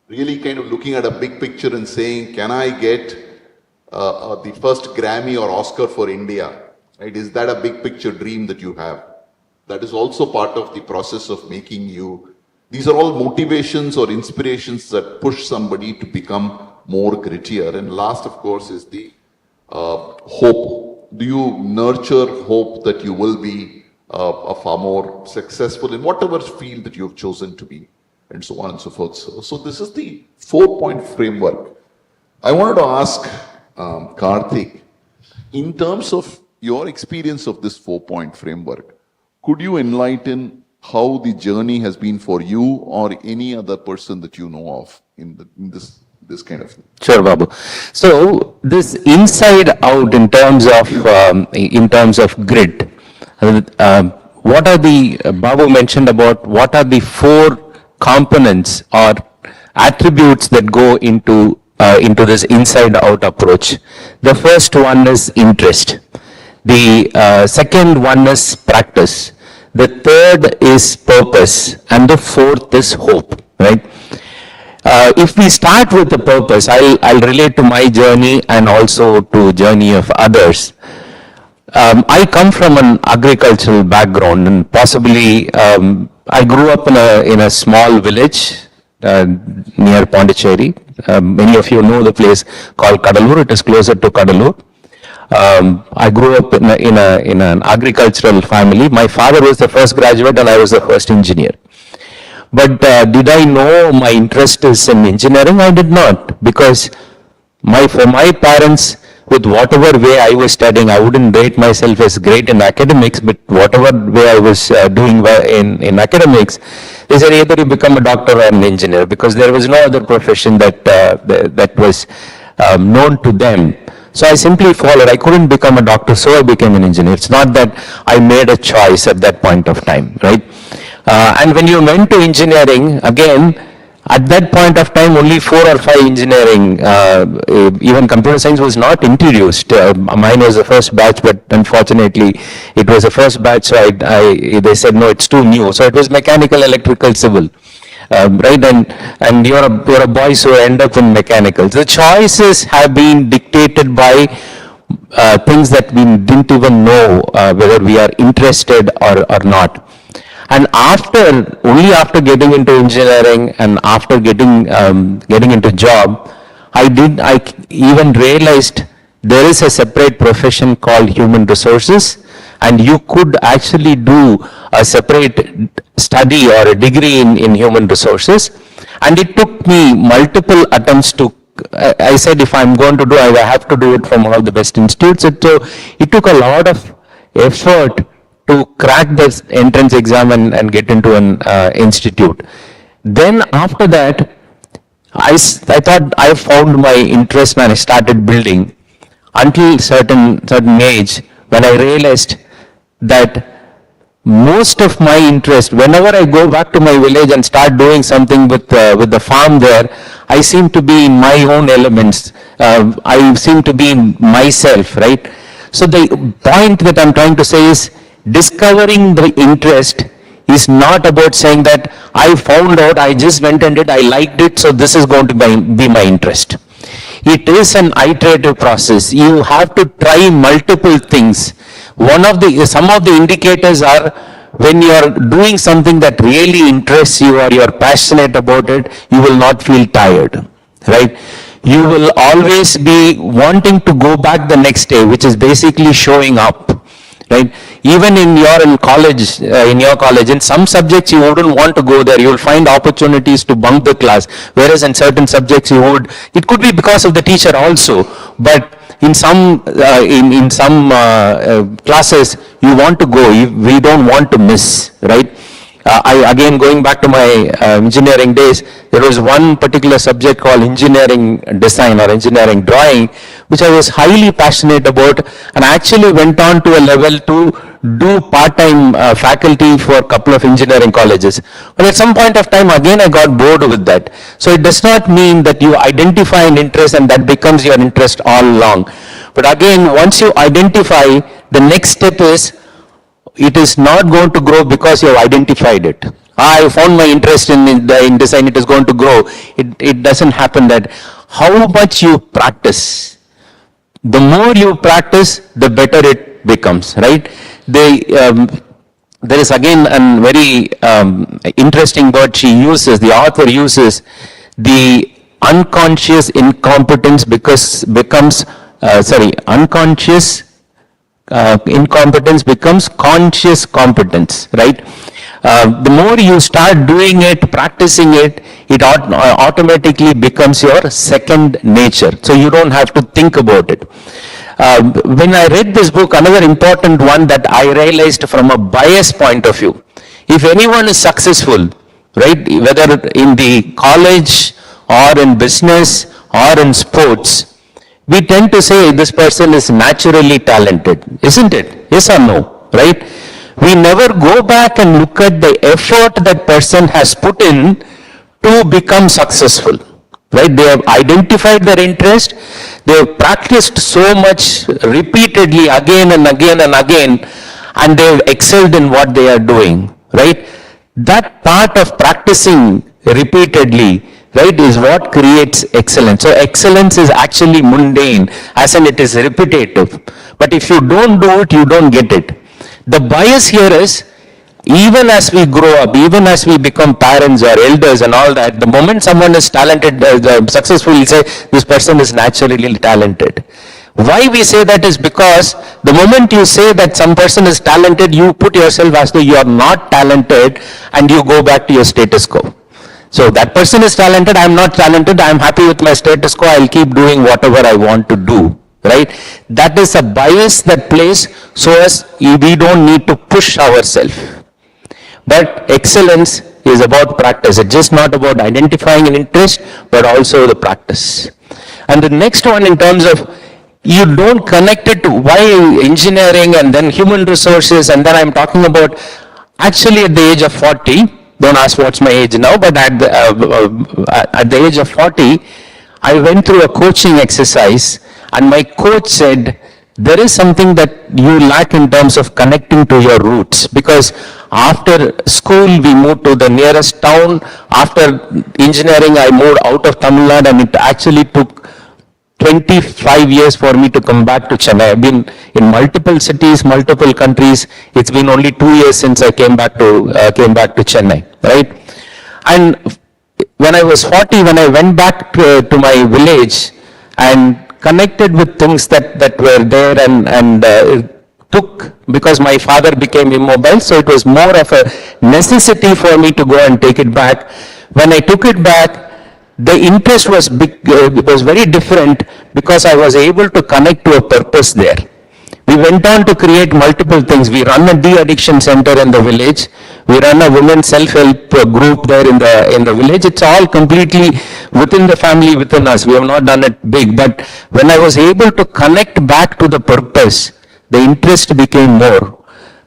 really kind of looking at a big picture and saying, can I get the first Grammy or Oscar for India? Right? Is that a big picture dream that you have? That is also part of the process of making you. These are all motivations or inspirations that push somebody to become more grittier. And last, of course, is the hope. Do you nurture hope that you will be a far more successful in whatever field that you have chosen to be, and so on and so forth. So this is the 4-point framework. I wanted to ask Karthik, in terms of your experience of this 4-point framework, could you enlighten how the journey has been for you or any other person that you know of in this kind of thing? Sure, Babu. So this inside out in terms of grit, what are Babu mentioned about what are the 4 components or attributes that go into this inside out approach. The first one is interest. The second one is practice. The third is purpose, and the fourth is hope, right? If we start with the purpose, I'll relate to my journey and also to journey of others. I come from an agricultural background, and possibly I grew up in a small village near Pondicherry. Many of you know the place called Kadalur. It is closer to Kadalur. I grew up in an agricultural family. My father was the first graduate and I was the first engineer. But did I know my interest is in engineering? I did not, because for my parents, with whatever way I was studying, I wouldn't rate myself as great in academics, but whatever way I was doing well in academics, they said either you become a doctor or an engineer, because there was no other profession that was known to them. So I simply followed. I couldn't become a doctor, so I became an engineer. It's not that I made a choice at that point of time, right? And when you went to engineering, again, at that point of time, only 4 or 5 engineering, even computer science was not introduced. Mine was the first batch, but unfortunately, it was the first batch, so they said, no, it's too new. So it was mechanical, electrical, civil. Right, and you're a boy, so end up in mechanical. The choices have been dictated by things that we didn't even know whether we are interested or not. And only after getting into engineering and after getting into job, I even realized there is a separate profession called human resources, and you could actually do a separate study or a degree in human resources. And it took me multiple attempts to, I said, if I'm going to do it, I have to do it from one of the best institutes. So it took a lot of effort to crack this entrance exam and get into an institute. Then after that, I thought I found my interest when I started building, until certain age, when I realized that most of my interest, whenever I go back to my village and start doing something with the farm there, I seem to be in my own elements. I seem to be in myself, right? So the point that I'm trying to say is, discovering the interest is not about saying that I found out, I just went and did, I liked it, so this is going to be my interest. It is an iterative process. You have to try multiple things. Some of the indicators are, when you are doing something that really interests you or you are passionate about it, you will not feel tired, right? You will always be wanting to go back the next day, which is basically showing up, right? Even in your college, in some subjects you wouldn't want to go there. You will find opportunities to bunk the class, whereas in certain subjects you would. It could be because of the teacher also, but in some classes you want to go. We don't want to miss, right? Again, going back to my engineering days, there was one particular subject called engineering design or engineering drawing, which I was highly passionate about, and I actually went on to a level to do part-time faculty for a couple of engineering colleges. But at some point of time, again, I got bored with that. So it does not mean that you identify an interest and that becomes your interest all along. But again, once you identify, the next step is, it is not going to grow because you have identified it. I found my interest in design, it is going to grow. It doesn't happen that. How much you practice, the more you practice, the better it becomes, right? There is again a very interesting word the author uses, the unconscious incompetence unconscious incompetence becomes conscious competence, right? The more you start doing it, practicing it, it automatically becomes your second nature. So you don't have to think about it. When I read this book, another important one that I realized from a bias point of view, if anyone is successful, right, whether in the college or in business or in sports, we tend to say this person is naturally talented, isn't it? Yes or no, right? We never go back and look at the effort that person has put in to become successful, right? They have identified their interest, they have practiced so much repeatedly again and again and again, and they have excelled in what they are doing, right? That part of practicing repeatedly right, is what creates excellence. So excellence is actually mundane, as in it is repetitive. But if you don't do it, you don't get it. The bias here is, even as we grow up, even as we become parents or elders and all that, the moment someone is talented, successful, we say this person is naturally talented. Why we say that is because the moment you say that some person is talented, you put yourself as though you are not talented and you go back to your status quo. So that person is talented, I am not talented, I am happy with my status quo, I will keep doing whatever I want to do. Right? That is a bias that plays so as we don't need to push ourselves. But excellence is about practice. It's just not about identifying an interest, but also the practice. And the next one, in terms of, you don't connect it to why engineering and then human resources, and then I'm talking about, actually at the age of 40, don't ask what's my age now, but at the age of 40, I went through a coaching exercise, and my coach said, there is something that you lack in terms of connecting to your roots, because after school we moved to the nearest town. After engineering I moved out of Tamil Nadu, and it actually took 25 years for me to come back to Chennai. I've been in multiple cities, multiple countries. It's been only 2 years since I came back to Chennai, right? And when I was 40, when I went back to my village and connected with things that were there, and took, because my father became immobile, so it was more of a necessity for me to go and take it back. When I took it back, the interest was was very different, because I was able to connect to a purpose there. We went on to create multiple things. We run a de-addiction center in the village. We run a women's self-help group there in the village. It's all completely within the family, within us. We have not done it big. But when I was able to connect back to the purpose, the interest became more.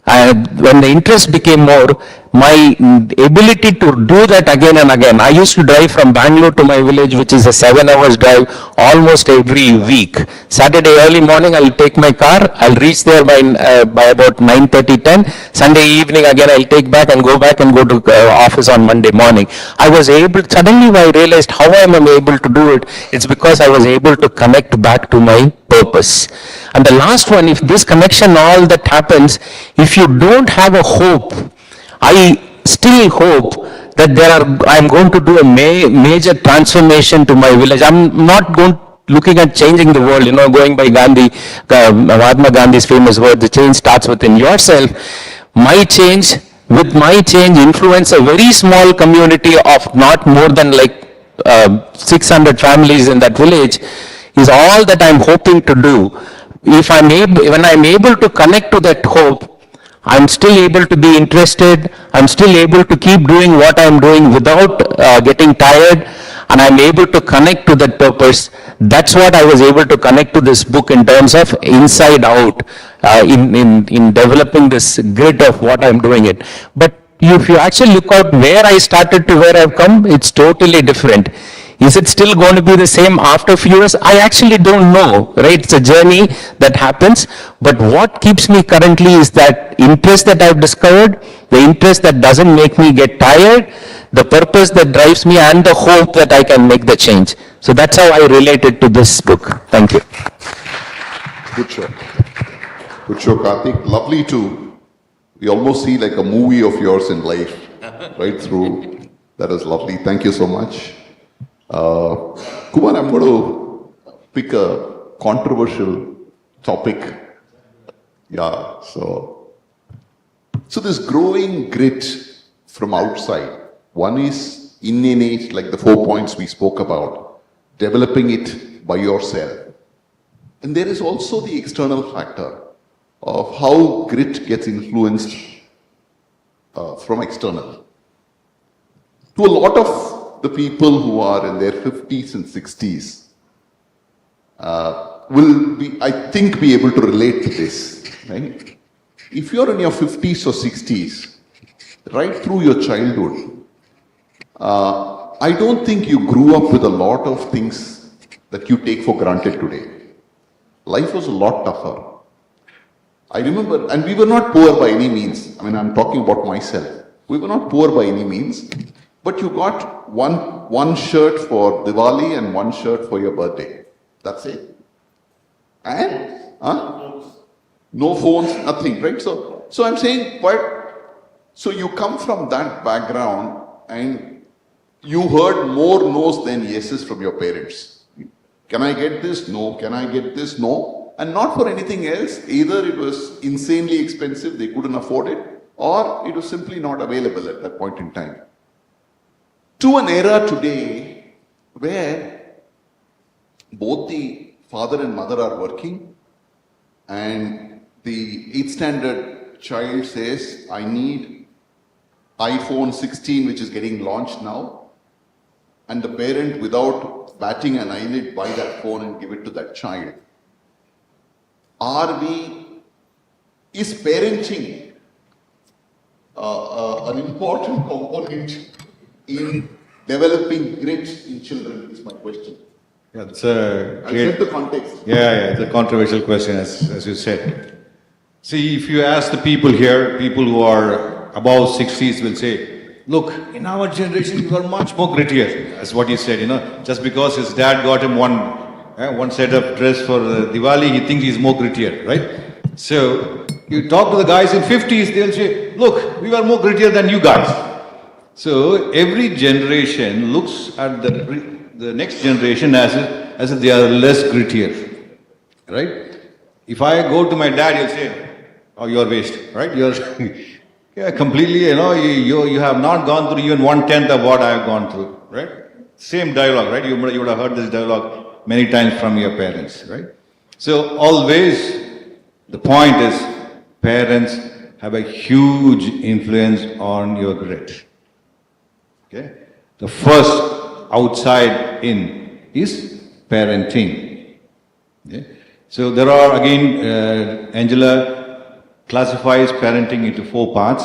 When the interest became more, my ability to do that again and again. I used to drive from Bangalore to my village, which is a 7 hours drive, almost every week. Saturday early morning, I'll take my car. I'll reach there by about 9:30, 10. Sunday evening again, I'll take back and go to office on Monday morning. I was able, suddenly I realized how I am able to do it. It's because I was able to connect back to my purpose. And the last one, if this connection, all that happens, if you don't have a hope, I still hope that I'm going to do a major transformation to my village. I'm not looking at changing the world, going by Mahatma Gandhi's famous word, the change starts within yourself. With my change, influence a very small community of not more than 600 families in that village is all that I'm hoping to do. When I'm able to connect to that hope, I'm still able to be interested, I'm still able to keep doing what I'm doing without getting tired, and I'm able to connect to that purpose. That's what I was able to connect to this book in terms of inside out, in developing this grid of what I'm doing it. But if you actually look at where I started to where I've come, it's totally different. Is it still going to be the same after a few years? I actually don't know, right? It's a journey that happens. But what keeps me currently is that interest that I've discovered, the interest that doesn't make me get tired, the purpose that drives me, and the hope that I can make the change. So that's how I related to this book. Thank you. Good show. Good show, Karthik. Lovely too. We almost see like a movie of yours in life, right through. That is lovely. Thank you so much. Kumar, I'm going to pick a controversial topic. Yeah, so this growing grit from outside, one is innate, like the 4 points we spoke about, developing it by yourself. And there is also the external factor of how grit gets influenced from external. To a lot of the people who are in their 50s and 60s will be, I think, be able to relate to this, right? If you're in your 50s or 60s, right through your childhood, I don't think you grew up with a lot of things that you take for granted today. Life was a lot tougher. I remember, and we were not poor by any means. I mean, I'm talking about myself. We were not poor by any means. but you got one shirt for Diwali and one shirt for your birthday. That's it. And no phones, nothing, right? So I'm saying, so you come from that background and you heard more no's than yeses from your parents. Can I get this? No. Can I get this? No. And not for anything else. Either it was insanely expensive, they couldn't afford it, or it was simply not available at that point in time. To an era today where both the father and mother are working and the 8th standard child says, I need iPhone 16 which is getting launched now, and the parent without batting an eyelid buy that phone and give it to that child. Is parenting an important component in developing grit in children is my question. Yeah, that's a I great... set the context. Yeah, it's a controversial question, as you said. See, if you ask the people here, people who are above 60s will say, look, in our generation, we were much more grittier. That's what he said, Just because his dad got him one set of dress for Diwali, he thinks he's more grittier, right? So, you talk to the guys in 50s, they'll say, look, we were more grittier than you guys. So, every generation looks at the next generation as if they are less grittier, right? If I go to my dad, he'll say, oh, you're waste, right? You're yeah, completely, you have not gone through even 1/10 of what I have gone through, right? Same dialogue, right? You would have heard this dialogue many times from your parents, right? So always, the point is, parents have a huge influence on your grit. Okay? The first outside in is parenting. Okay? So there are again, Angela classifies parenting into 4 parts.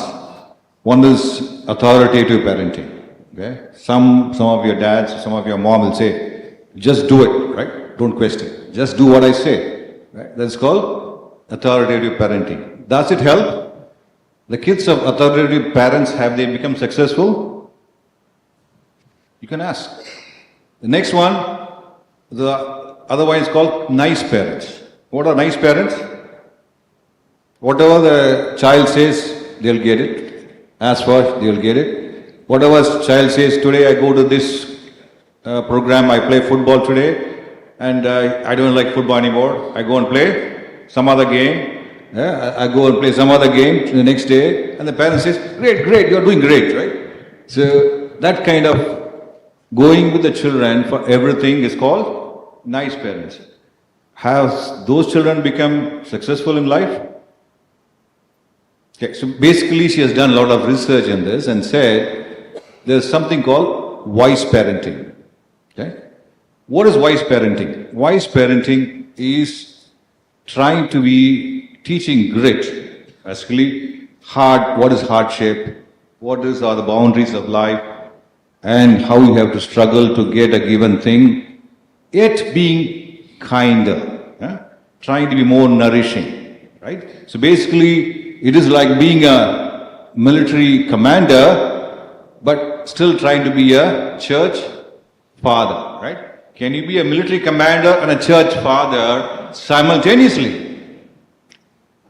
One is authoritative parenting. Okay? Some of your dads, some of your mom will say, just do it, right? Don't question. Just do what I say. Right? That's called authoritative parenting. Does it help? The kids of authoritative parents, have they become successful? You can ask. The next one, the other one is called nice parents. What are nice parents? Whatever the child says, they'll get it. Ask for, they'll get it. Whatever the child says, today I go to this program, I play football today, and I don't like football anymore. I go and play some other game. I go and play some other game the next day, and the parent says, great, you're doing great, right? So that kind of going with the children for everything is called nice parents. Have those children become successful in life? Okay, so basically she has done a lot of research in this and said there's something called wise parenting. Okay? What is wise parenting? Wise parenting is trying to be teaching grit, basically what is hardship, what are the boundaries of life, and how you have to struggle to get a given thing, yet being kinder, trying to be more nourishing, right? So basically, it is like being a military commander, but still trying to be a church father, right? Can you be a military commander and a church father simultaneously?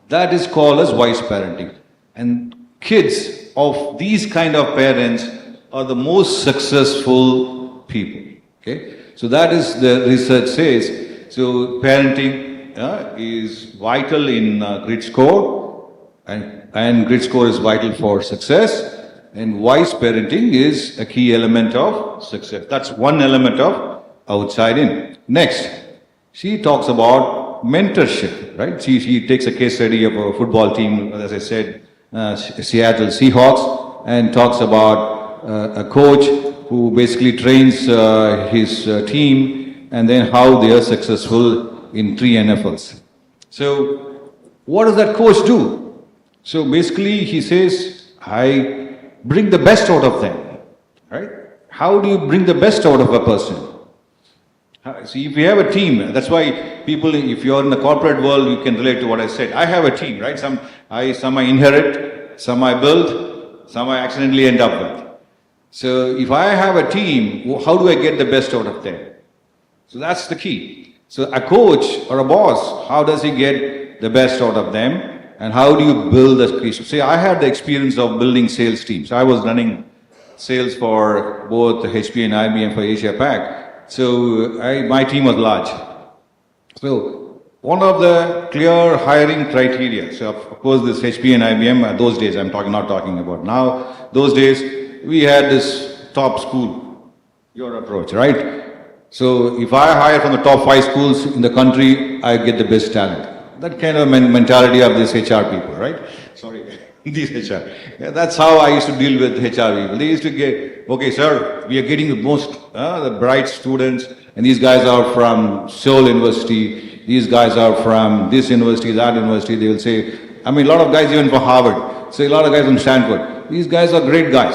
That is called as wise parenting. And kids of these kind of parents are the most successful people, okay? So that is the research says. So parenting is vital in grit score. And grit score is vital for success, and wise parenting is a key element of success. That's one element of outside in. Next, she talks about mentorship, right? She takes a case study of a football team, as I said, Seattle Seahawks, and talks about a coach who basically trains his team, and then how they are successful in 3 NFLs. So, what does that coach do? So basically he says, I bring the best out of them, right? How do you bring the best out of a person? See, if you have a team, that's why people, if you're in the corporate world, you can relate to what I said. I have a team, right? Some I inherit, some I build, some I accidentally end up with. So if I have a team, how do I get the best out of them? So that's the key. So a coach or a boss, how does he get the best out of them? And how do you build the creation? See, I had the experience of building sales teams. I was running sales for both HP and IBM for Asia Pac. So my team was large. So one of the clear hiring criteria, so of course this HP and IBM, those days, not talking about now, those days we had this top school, your approach, right? So if I hire from the top 5 schools in the country, I get the best talent. That kind of mentality of these HR people, right? Sorry, these HR. Yeah, that's how I used to deal with HR people. They used to get, okay, sir, we are getting the most, the bright students, and these guys are from Seoul University, these guys are from this university, that university. They will say, a lot of guys even from Harvard, so a lot of guys from Stanford. These guys are great guys,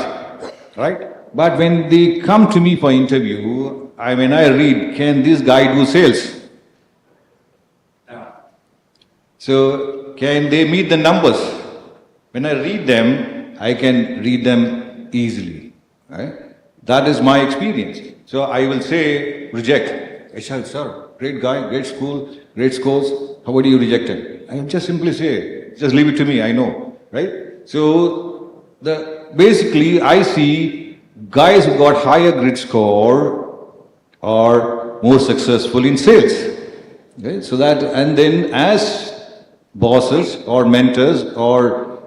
right? But when they come to me for interview, I read, can this guy do sales? So, can they meet the numbers? When I read them, I can read them easily. Right? That is my experience. So, I will say, reject. Sir, great guy, great school, great scores. How would you reject him? I will just simply say, just leave it to me, I know. Right? So, basically, I see guys who got higher grid score are more successful in sales. Okay? So that, and then as bosses or mentors or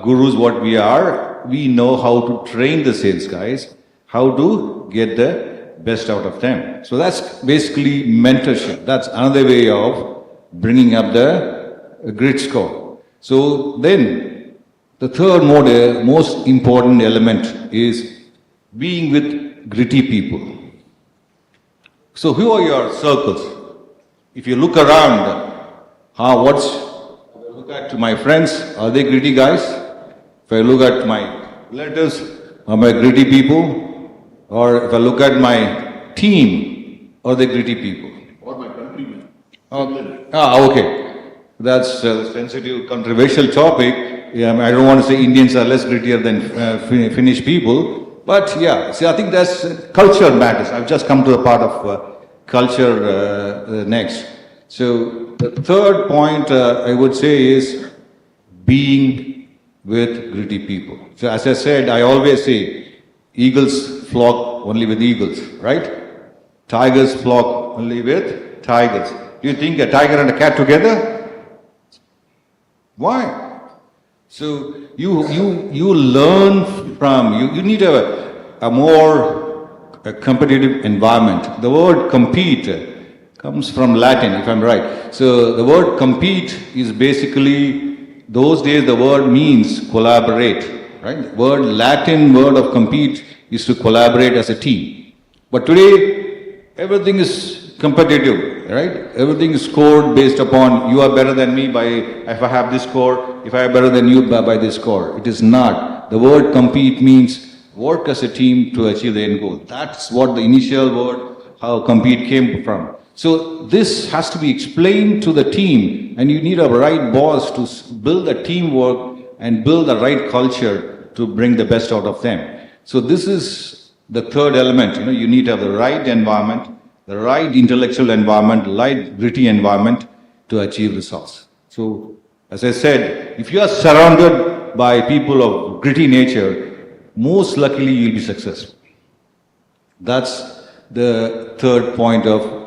gurus, what we are, we know how to train the sales guys, how to get the best out of them. So that's basically mentorship. That's another way of bringing up the grid score. So then the third most important element is being with gritty people. So who are your circles? If you look around, look at my friends, are they gritty guys? If I look at my relatives, are my gritty people? Or if I look at my team, are they gritty people? Or my countrymen. Okay. That's a sensitive, controversial topic. Yeah, I don't want to say Indians are less grittier than Finnish people. But yeah, see, I think that's culture matters. I've just come to the part of culture next. So the third point I would say is being with gritty people. So as I said, I always say, eagles flock only with eagles, right? Tigers flock only with tigers. Do you think a tiger and a cat together? Why? So you learn from, you need a more competitive environment. The word compete comes from Latin, if I'm right. So the word compete is basically, those days the word means collaborate, right? The Latin word of compete is to collaborate as a team. But today, everything is competitive, right? Everything is scored based upon you are better than me by, if I have this score, if I am better than you by this score. It is not. The word compete means work as a team to achieve the end goal. That's what the initial word, how compete came from. So this has to be explained to the team, and you need a right boss to build the teamwork and build the right culture to bring the best out of them. So this is the third element. You need to have the right environment, the right intellectual environment, right gritty environment to achieve results. So as I said, if you are surrounded by people of gritty nature, most luckily you'll be successful. That's the third point of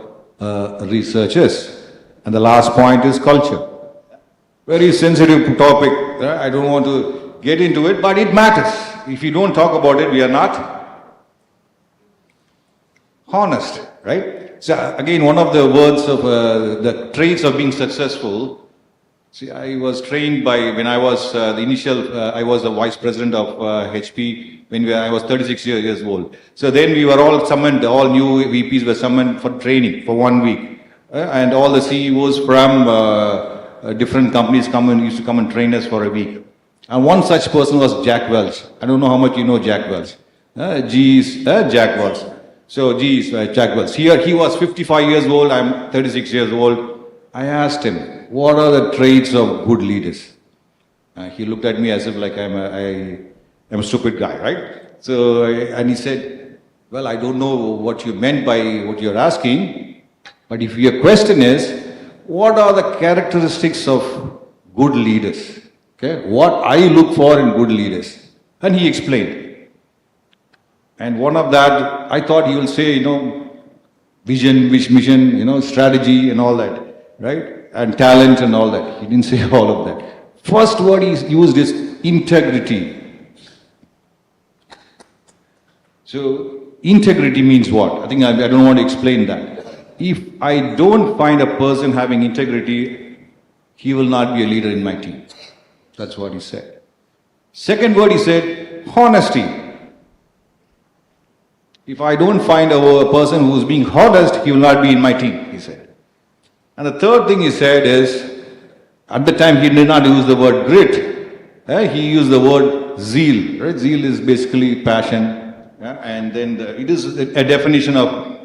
researchers. And the last point is culture. Very sensitive topic. I don't want to get into it, but it matters. If you don't talk about it, we are not honest, right? So again, one of the words of the traits of being successful. See, I was trained by, when I was I was the vice president of HP when I was 36 years old. So then we were all summoned, all new VPs were summoned for training for 1 week. And all the CEOs from different companies used to come and train us for a week. And one such person was Jack Welch. I don't know how much you know Jack Welch. Jack Welch. So GE's Jack Welch. Here he was 55 years old, I'm 36 years old. I asked him, what are the traits of good leaders? He looked at me as if like I'm a stupid guy, right? And he said, well, I don't know what you meant by what you're asking, but if your question is, what are the characteristics of good leaders? Okay, what I look for in good leaders? And he explained. And one of that, I thought he will say, vision, mission, strategy and all that, right? And talent and all that. He didn't say all of that. First word he used is integrity. So, integrity means what? I think I don't want to explain that. If I don't find a person having integrity, he will not be a leader in my team. That's what he said. Second word he said, honesty. If I don't find a person who is being honest, he will not be in my team, he said. And the third thing he said is, at the time he did not use the word grit, he used the word zeal. Right? Zeal is basically passion. And then it is a definition of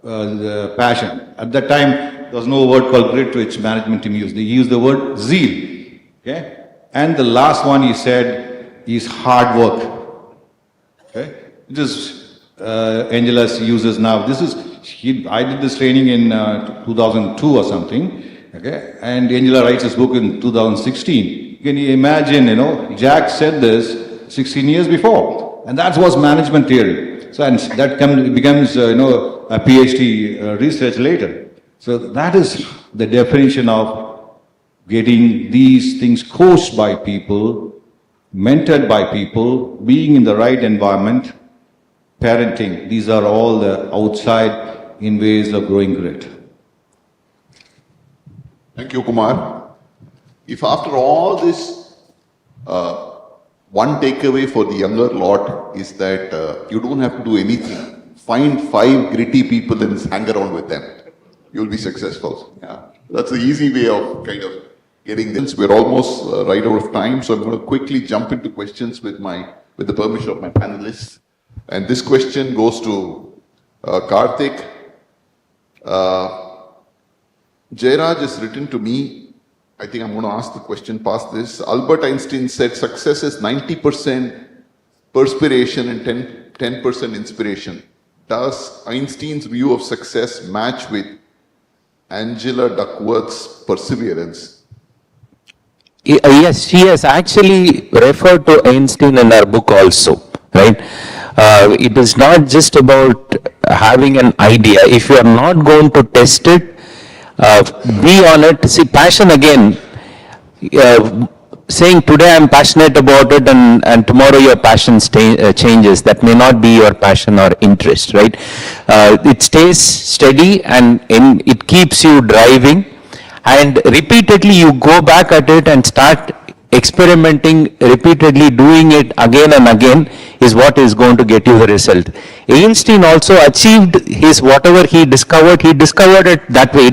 the passion. At that time, there was no word called grit which management team used. They used the word zeal. Okay? And the last one he said is hard work. Okay? It is Angela uses now. I did this training in 2002 or something. Okay? And Angela writes this book in 2016. Can you imagine, Jack said this 16 years before. And that was management theory. So, and that becomes, a PhD research later. So that is the definition of getting these things coached by people, mentored by people, being in the right environment, parenting. These are all the outside in ways of growing grit. Thank you, Kumar. If after all this, one takeaway for the younger lot is that you don't have to do anything. Find 5 gritty people and hang around with them. You'll be successful. Yeah, that's the easy way of kind of getting this. We're almost right out of time, so I'm going to quickly jump into questions with the permission of my panelists. And this question goes to Karthik. Jairaj has written to me. I think I'm going to ask the question past this. Albert Einstein said success is 90% perspiration and 10% inspiration. Does Einstein's view of success match with Angela Duckworth's perseverance? Yes, she has actually referred to Einstein in her book also, right? It is not just about having an idea. If you are not going to test it, be on it. See, passion again, saying today I'm passionate about it and tomorrow your passion changes. That may not be your passion or interest, right? It stays steady and it keeps you driving, and repeatedly you go back at it and start experimenting, repeatedly doing it again and again is what is going to get you the result. Einstein also achieved his whatever he discovered it that way.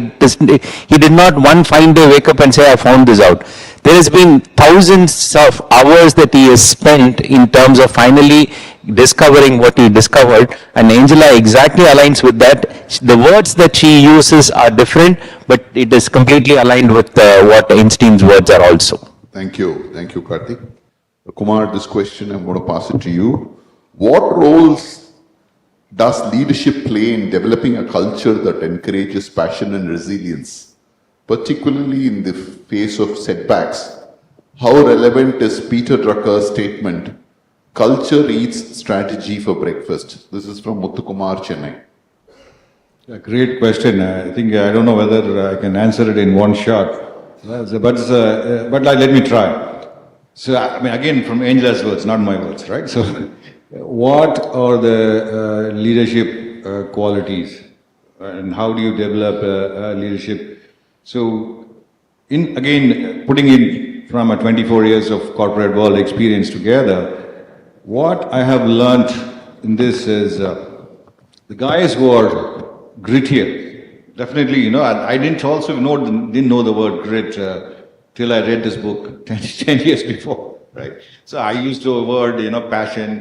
He did not one fine day wake up and say, I found this out. There has been thousands of hours that he has spent in terms of finally discovering what he discovered, and Angela exactly aligns with that. The words that she uses are different, but it is completely aligned with what Einstein's words are also. Thank you, Karthik. Kumar, this question, I'm going to pass it to you. What roles does leadership play in developing a culture that encourages passion and resilience, particularly in the face of setbacks? How relevant is Peter Drucker's statement, culture eats strategy for breakfast? This is from Muthukumar, Chennai. A great question. I think I don't know whether I can answer it in one shot, but let me try. So, I mean, again, from Angela's words, not my words, right? So, what are the leadership qualities and how do you develop leadership? So, putting in from a 24 years of corporate world experience together, what I have learned in this is the guys who are grittier, definitely, I didn't know the word grit till I read this book 10 years before, right? So I used the word, passion,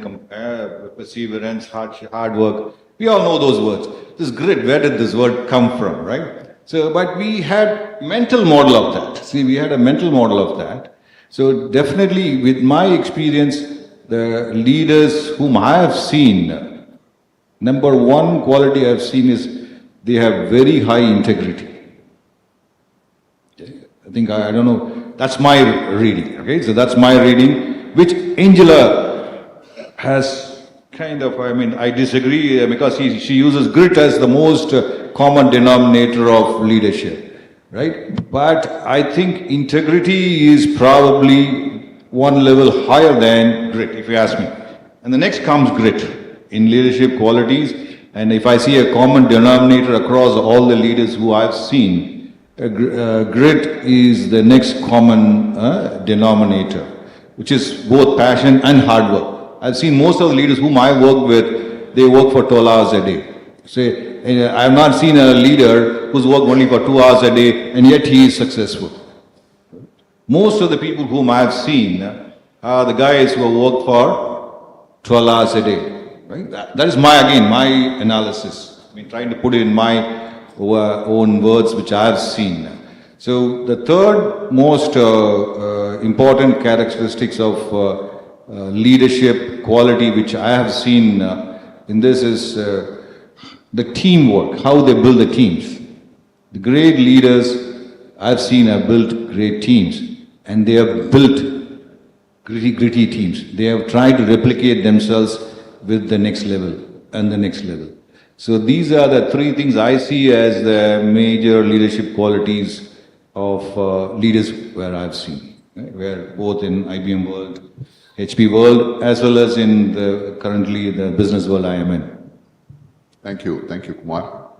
perseverance, hard work. We all know those words. This grit, where did this word come from, right? So, but we had mental model of that. See, we had a mental model of that. So definitely with my experience, the leaders whom I have seen, number one quality I have seen is they have very high integrity. I think, I don't know, that's my reading, okay? So that's my reading, which Angela has kind of, I mean, I disagree because she uses grit as the most common denominator of leadership, right? But I think integrity is probably one level higher than grit, if you ask me. And the next comes grit in leadership qualities. And if I see a common denominator across all the leaders who I've seen, grit is the next common denominator, which is both passion and hard work. I've seen most of the leaders whom I work with, they work for 12 hours a day. Say, I have not seen a leader who's worked only for 2 hours a day and yet he is successful. Most of the people whom I have seen are the guys who have worked for 12 hours a day. Right? That is my analysis. I mean, trying to put it in my own words which I have seen. So the third most important characteristics of leadership quality which I have seen in this is the teamwork, how they build the teams. The great leaders I've seen have built great teams, and they have built gritty teams. They have tried to replicate themselves with the next level and the next level. So these are the three things I see as the major leadership qualities of leaders where I've seen, right? Where both in IBM world, HP world, as well as in currently the business world I am in. Thank you, Kumar.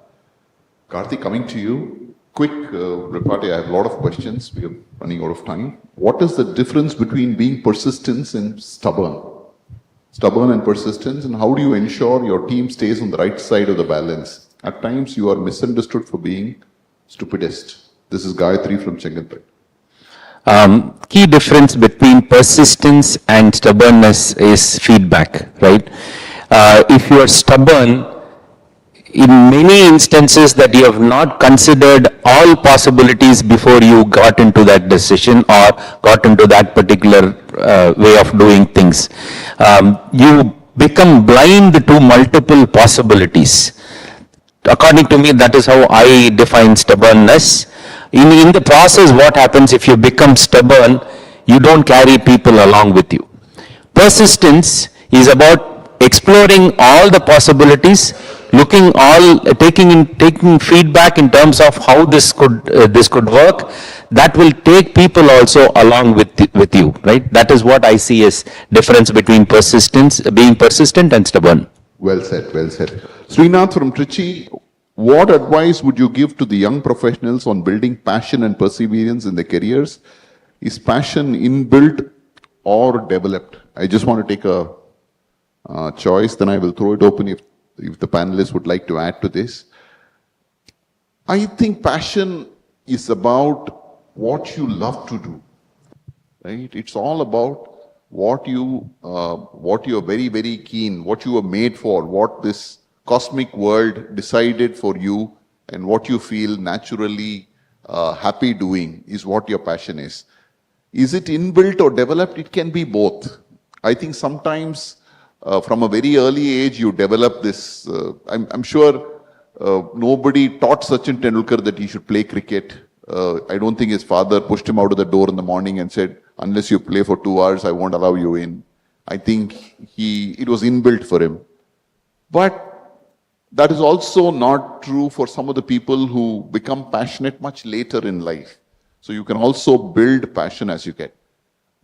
Karthik, coming to you. Quick repartee, I have a lot of questions. We are running out of time. What is the difference between being persistent and stubborn? Stubborn and persistence, and how do you ensure your team stays on the right side of the balance? At times you are misunderstood for being stupidest. This is Gayatri from Chengalpet. Key difference between persistence and stubbornness is feedback, right? If you are stubborn, in many instances that you have not considered all possibilities before you got into that decision or got into that particular way of doing things. You become blind to multiple possibilities. According to me, that is how I define stubbornness. In the process, what happens if you become stubborn, you don't carry people along with you. Persistence is about exploring all the possibilities, taking feedback in terms of how this could work. That will take people also along with you, right? That is what I see as difference between being persistent and stubborn. Well said, well said. Srinath from Trichy, what advice would you give to the young professionals on building passion and perseverance in their careers? Is passion inbuilt or developed? I just want to take a choice, then I will throw it open if the panelists would like to add to this. I think passion is about what you love to do, right? It's all about what you are very, very keen, what you were made for, what this cosmic world decided for you, and what you feel naturally happy doing is what your passion is. Is it inbuilt or developed? It can be both. I think sometimes from a very early age you develop this. I'm sure nobody taught Sachin Tendulkar that he should play cricket. I don't think his father pushed him out of the door in the morning and said, unless you play for 2 hours, I won't allow you in. I think it was inbuilt for him. But that is also not true for some of the people who become passionate much later in life. So you can also build passion as you get.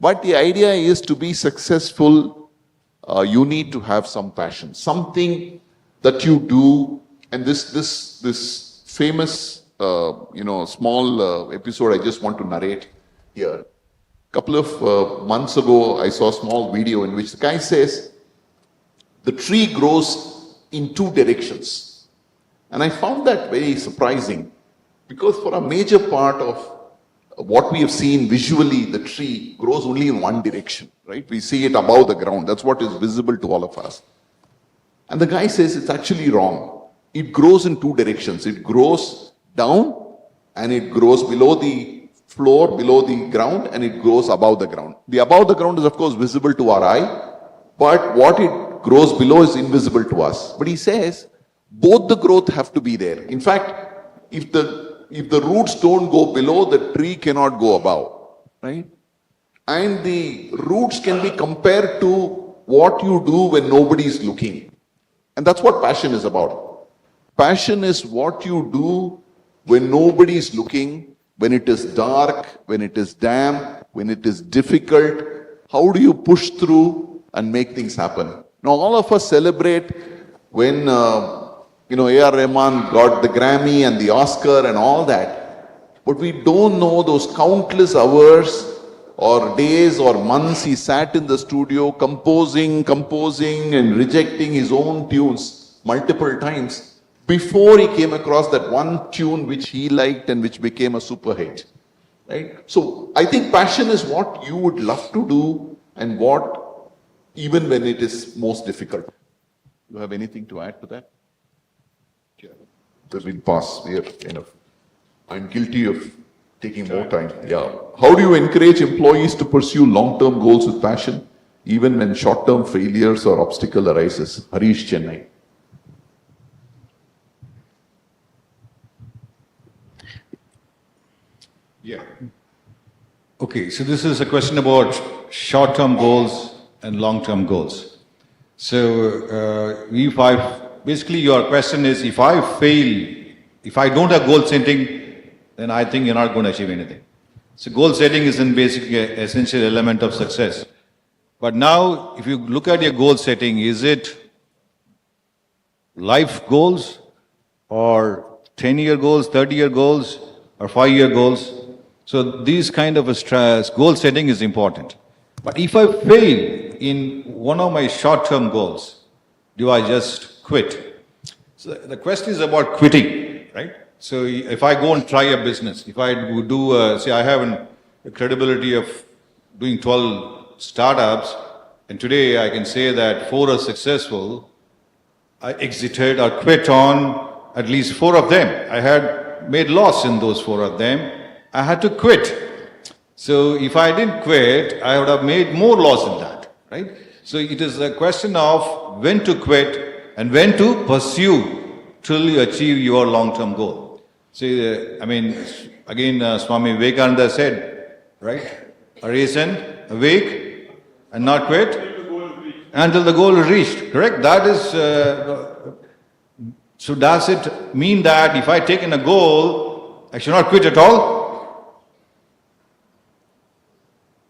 But the idea is to be successful, you need to have some passion, something that you do. And this famous, small episode I just want to narrate here. Couple of months ago, I saw a small video in which the guy says, the tree grows in 2 directions. And I found that very surprising because for a major part of what we have seen visually, the tree grows only in one direction, right? We see it above the ground. That's what is visible to all of us. And the guy says it's actually wrong. It grows in 2 directions. It grows down and it grows below the floor, below the ground, and it grows above the ground. The above the ground is of course visible to our eye, but what it grows below is invisible to us. But he says, both the growth have to be there. In fact, if the roots don't go below, the tree cannot go above, right? And the roots can be compared to what you do when nobody is looking. And that's what passion is about. Passion is what you do when nobody is looking, when it is dark, when it is damp, when it is difficult. How do you push through and make things happen? Now, all of us celebrate when, A.R. Rahman got the Grammy and the Oscar and all that. But we don't know those countless hours or days or months he sat in the studio composing and rejecting his own tunes multiple times before he came across that one tune which he liked and which became a super hit. Right? So I think passion is what you would love to do and what, even when it is most difficult. You have anything to add to that? Yeah. There's been pause. We are kind of, I'm guilty of taking more time. Yeah. How do you encourage employees to pursue long-term goals with passion, even when short-term failures or obstacle arises? Harish, Chennai. Yeah. Okay, so this is a question about short-term goals and long-term goals. So, basically your question is, if I fail, if I don't have goal setting, then I think you're not going to achieve anything. So goal setting is basically an essential element of success. But now, if you look at your goal setting, is it life goals or 10-year goals, 30-year goals or 5-year goals? So these kind of goal setting is important. But if I fail in one of my short-term goals, do I just quit? So the question is about quitting, right? So if I go and try a business, if I do, say I have a credibility of doing 12 startups, and today I can say that 4 are successful, I exited or quit on at least 4 of them. I had made loss in those 4 of them. I had to quit. So if I didn't quit, I would have made more loss in that, right? So it is a question of when to quit and when to pursue till you achieve your long-term goal. See, again, Swami Vivekananda said, right? Arisen, awake, and not quit until the goal is reached. Correct? That is. So does it mean that if I take in a goal, I should not quit at all?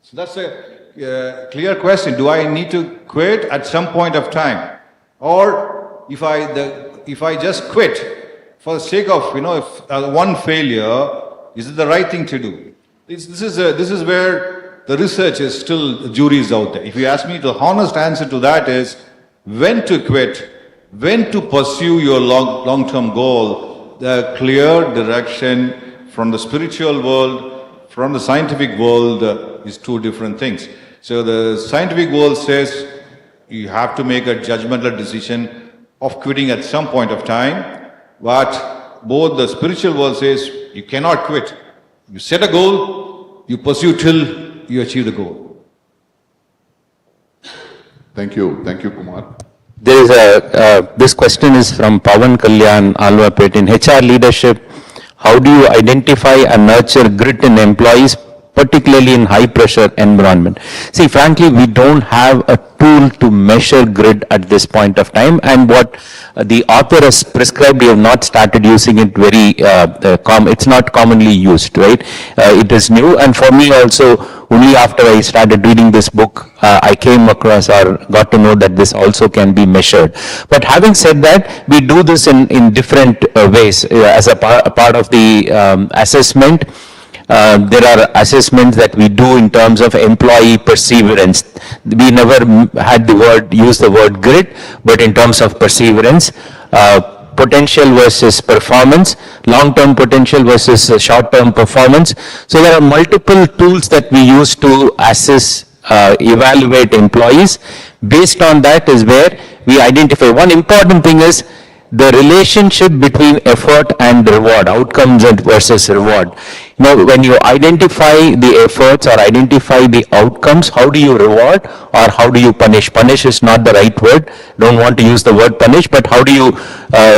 So that's a clear question. Do I need to quit at some point of time, or if I just quit for the sake of, if one failure, is it the right thing to do? This is where the research is still, the jury is out there. If you ask me, the honest answer to that is when to quit, when to pursue your long-term goal. The clear direction from the spiritual world, from the scientific world is 2 different things. So the scientific world says you have to make a judgmental decision of quitting at some point of time. But both the spiritual world says you cannot quit. You set a goal, you pursue till you achieve the goal. Thank you. Thank you, Kumar. There is this question is from Pawan Kalyan, Alvapet. In HR leadership, how do you identify and nurture grit in employees, particularly in high pressure environment? See, frankly, we don't have a tool to measure grit at this point of time, and what the author has prescribed, we have not started using it very, it's not commonly used, right? It is new, and for me also, only after I started reading this book, I came across or got to know that this also can be measured. But having said that, we do this in different ways as a part of the assessment. There are assessments that we do in terms of employee perseverance. We never had use the word grit, but in terms of perseverance, potential versus performance, long-term potential versus short-term performance. So there are multiple tools that we use to assess, evaluate employees. Based on that is where we identify. One important thing is the relationship between effort and reward, outcomes and versus reward. You know, when you identify the efforts or identify the outcomes, how do you reward or how do you punish? Punish is not the right word. Don't want to use the word punish, but how do you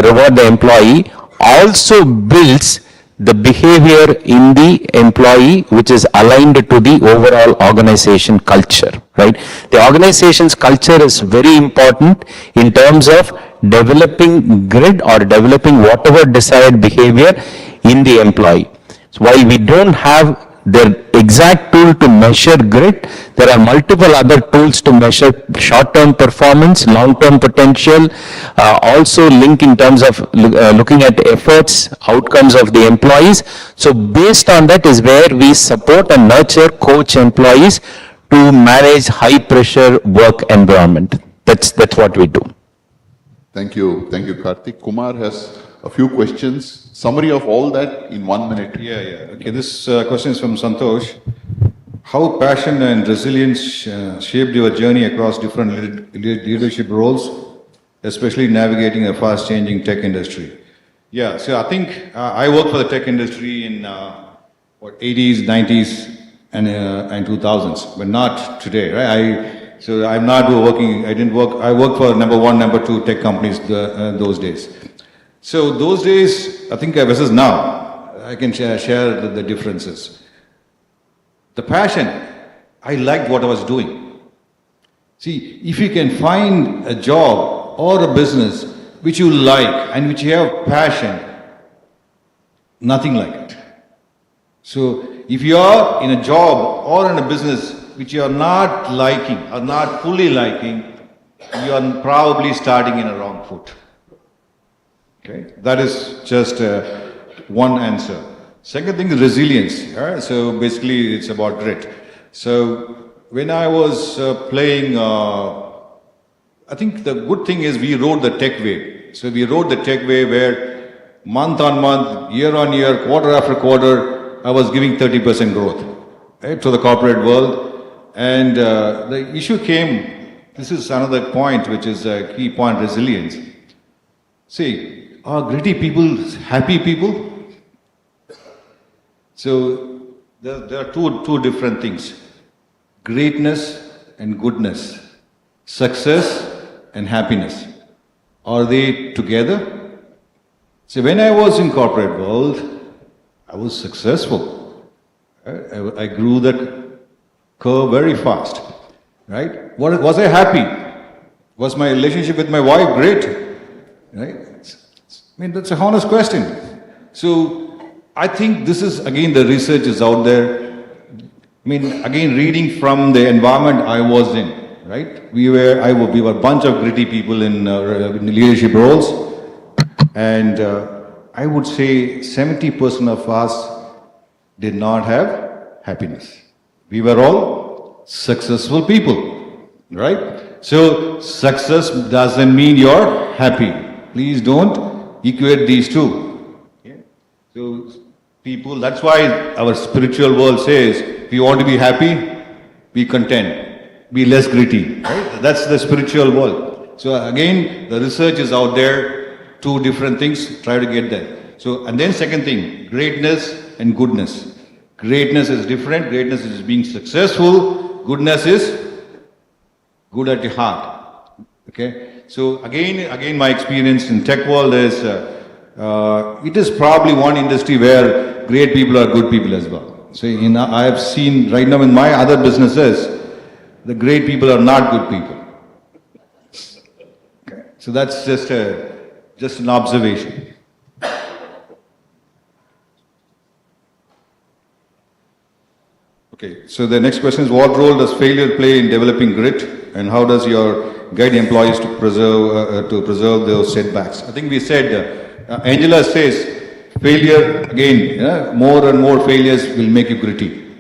reward the employee also builds the behavior in the employee which is aligned to the overall organization culture, right? The organization's culture is very important in terms of developing grid or developing whatever desired behavior in the employee. So while we don't have the exact tool to measure grit, there are multiple other tools to measure short-term performance, long-term potential, also link in terms of looking at efforts, outcomes of the employees. So based on that is where we support and nurture, coach employees to manage high-pressure work environment. That's what we do. Thank you, Karthik. Kumar has a few questions. Summary of all that in 1 minute. Yeah. Okay, this question is from Santosh. How passion and resilience shaped your journey across different leadership roles, especially navigating a fast-changing tech industry? Yeah, so I think I worked for the tech industry in 80s, 90s, and 2000s, but not today, right? So I'm not working. I worked for number 1, number 2 tech companies those days. So those days, I think versus now, I can share the differences. The passion, I liked what I was doing. See, if you can find a job or a business which you like and which you have passion, nothing like it. So if you are in a job or in a business which you are not liking or not fully liking, you are probably starting in a wrong foot. Okay, that is just one answer. Second thing is resilience. Right? So basically it's about grit. So when I was playing, I think the good thing is we rode the tech wave. So we rode the tech wave where month on month, year on year, quarter after quarter, I was giving 30% growth, right, to the corporate world. And the issue came, this is another point which is a key point, resilience. See, are gritty people happy people? So there are two different things. Greatness and goodness. Success and happiness. Are they together? So when I was in corporate world, I was successful. I grew that curve very fast. Right? Was I happy? Was my relationship with my wife great? Right? I mean, that's a honest question. So, I think this is, again, the research is out there. I mean, again, reading from the environment I was in, right? We were a bunch of gritty people in leadership roles. And I would say 70% of us did not have happiness. We were all successful people, right? So, success doesn't mean you're happy. Please don't equate these two. Yeah. So people, that's why our spiritual world says, if you want to be happy, be content, be less gritty. Right? That's the spiritual world. So again, the research is out there, two different things, try to get that. So, and then second thing, greatness and goodness. Greatness is different, greatness is being successful, goodness is good at your heart. Okay? So again, my experience in tech world is, it is probably one industry where great people are good people as well. So I have seen right now in my other businesses, the great people are not good people. Okay. So that's just an observation. Okay, so the next question is, what role does failure play in developing grit, and how does your guide employees to preserve those setbacks? I think we said, Angela says, failure, again, more and more failures will make you gritty.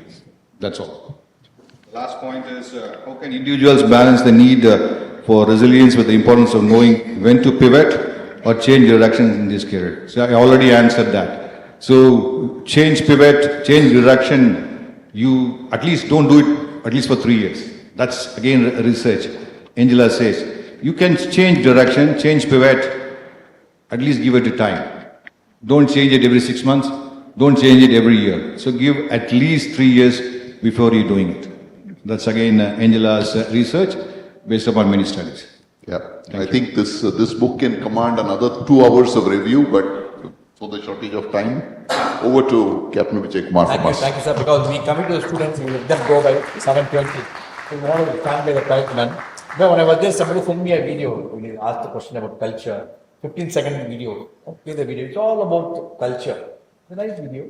That's all. The last point is, how can individuals balance the need for resilience with the importance of knowing when to pivot or change direction in this career? So I already answered that. So change pivot, change direction, you at least don't do it at least for 3 years. That's again research. Angela says, you can change direction, change pivot At least give it a time. Don't change it every 6 months. Don't change it every year. So give at least 3 years before you're doing it. That's again Angela's research based upon many studies. Yeah, I think this book can command another 2 hours of review, but for the shortage of time, over to Captain Vijay Kumar from us. Thank you, sir. Because we commit to the students, we let them go by 7:20. So we want to stand by the right man. No, when I was there, somebody sent me a video. When you asked the question about culture, 15-second video. Okay, the video. It's all about culture. It's a nice video.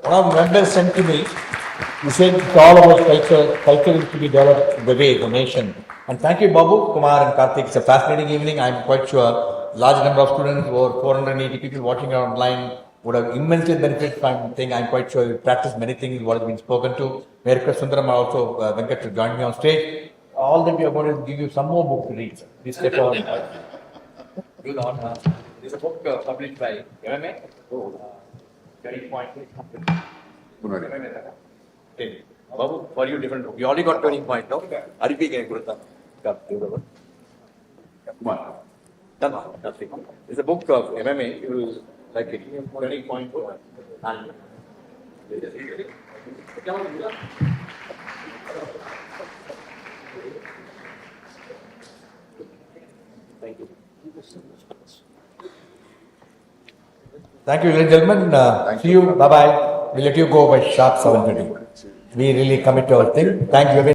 One of the members sent to me, he said it's all about culture, culture is to be developed the way, the nation. And thank you Babu, Kumar and Karthik, it's a fascinating evening. I'm quite sure large number of students, over 480 people watching online would have immensely benefited from thing. I'm quite sure you practice many things, what has been spoken to. May I request Sundaram and also Venkat to join me on stage. All that we are going to give you some more book to read. Please step on. Do the honor. This is a book published by MMA. Turning Point. Okay. Babu, for you different book. You already got Turning Point, no? Arifi can go to come on. Done. Nothing. It's a book of MMA. You will like it. Turning Point. And thank you. Thank you, ladies and gentlemen. See you. Bye bye. We'll let you go by sharp 7:30. We really commit to our thing. Thank you again.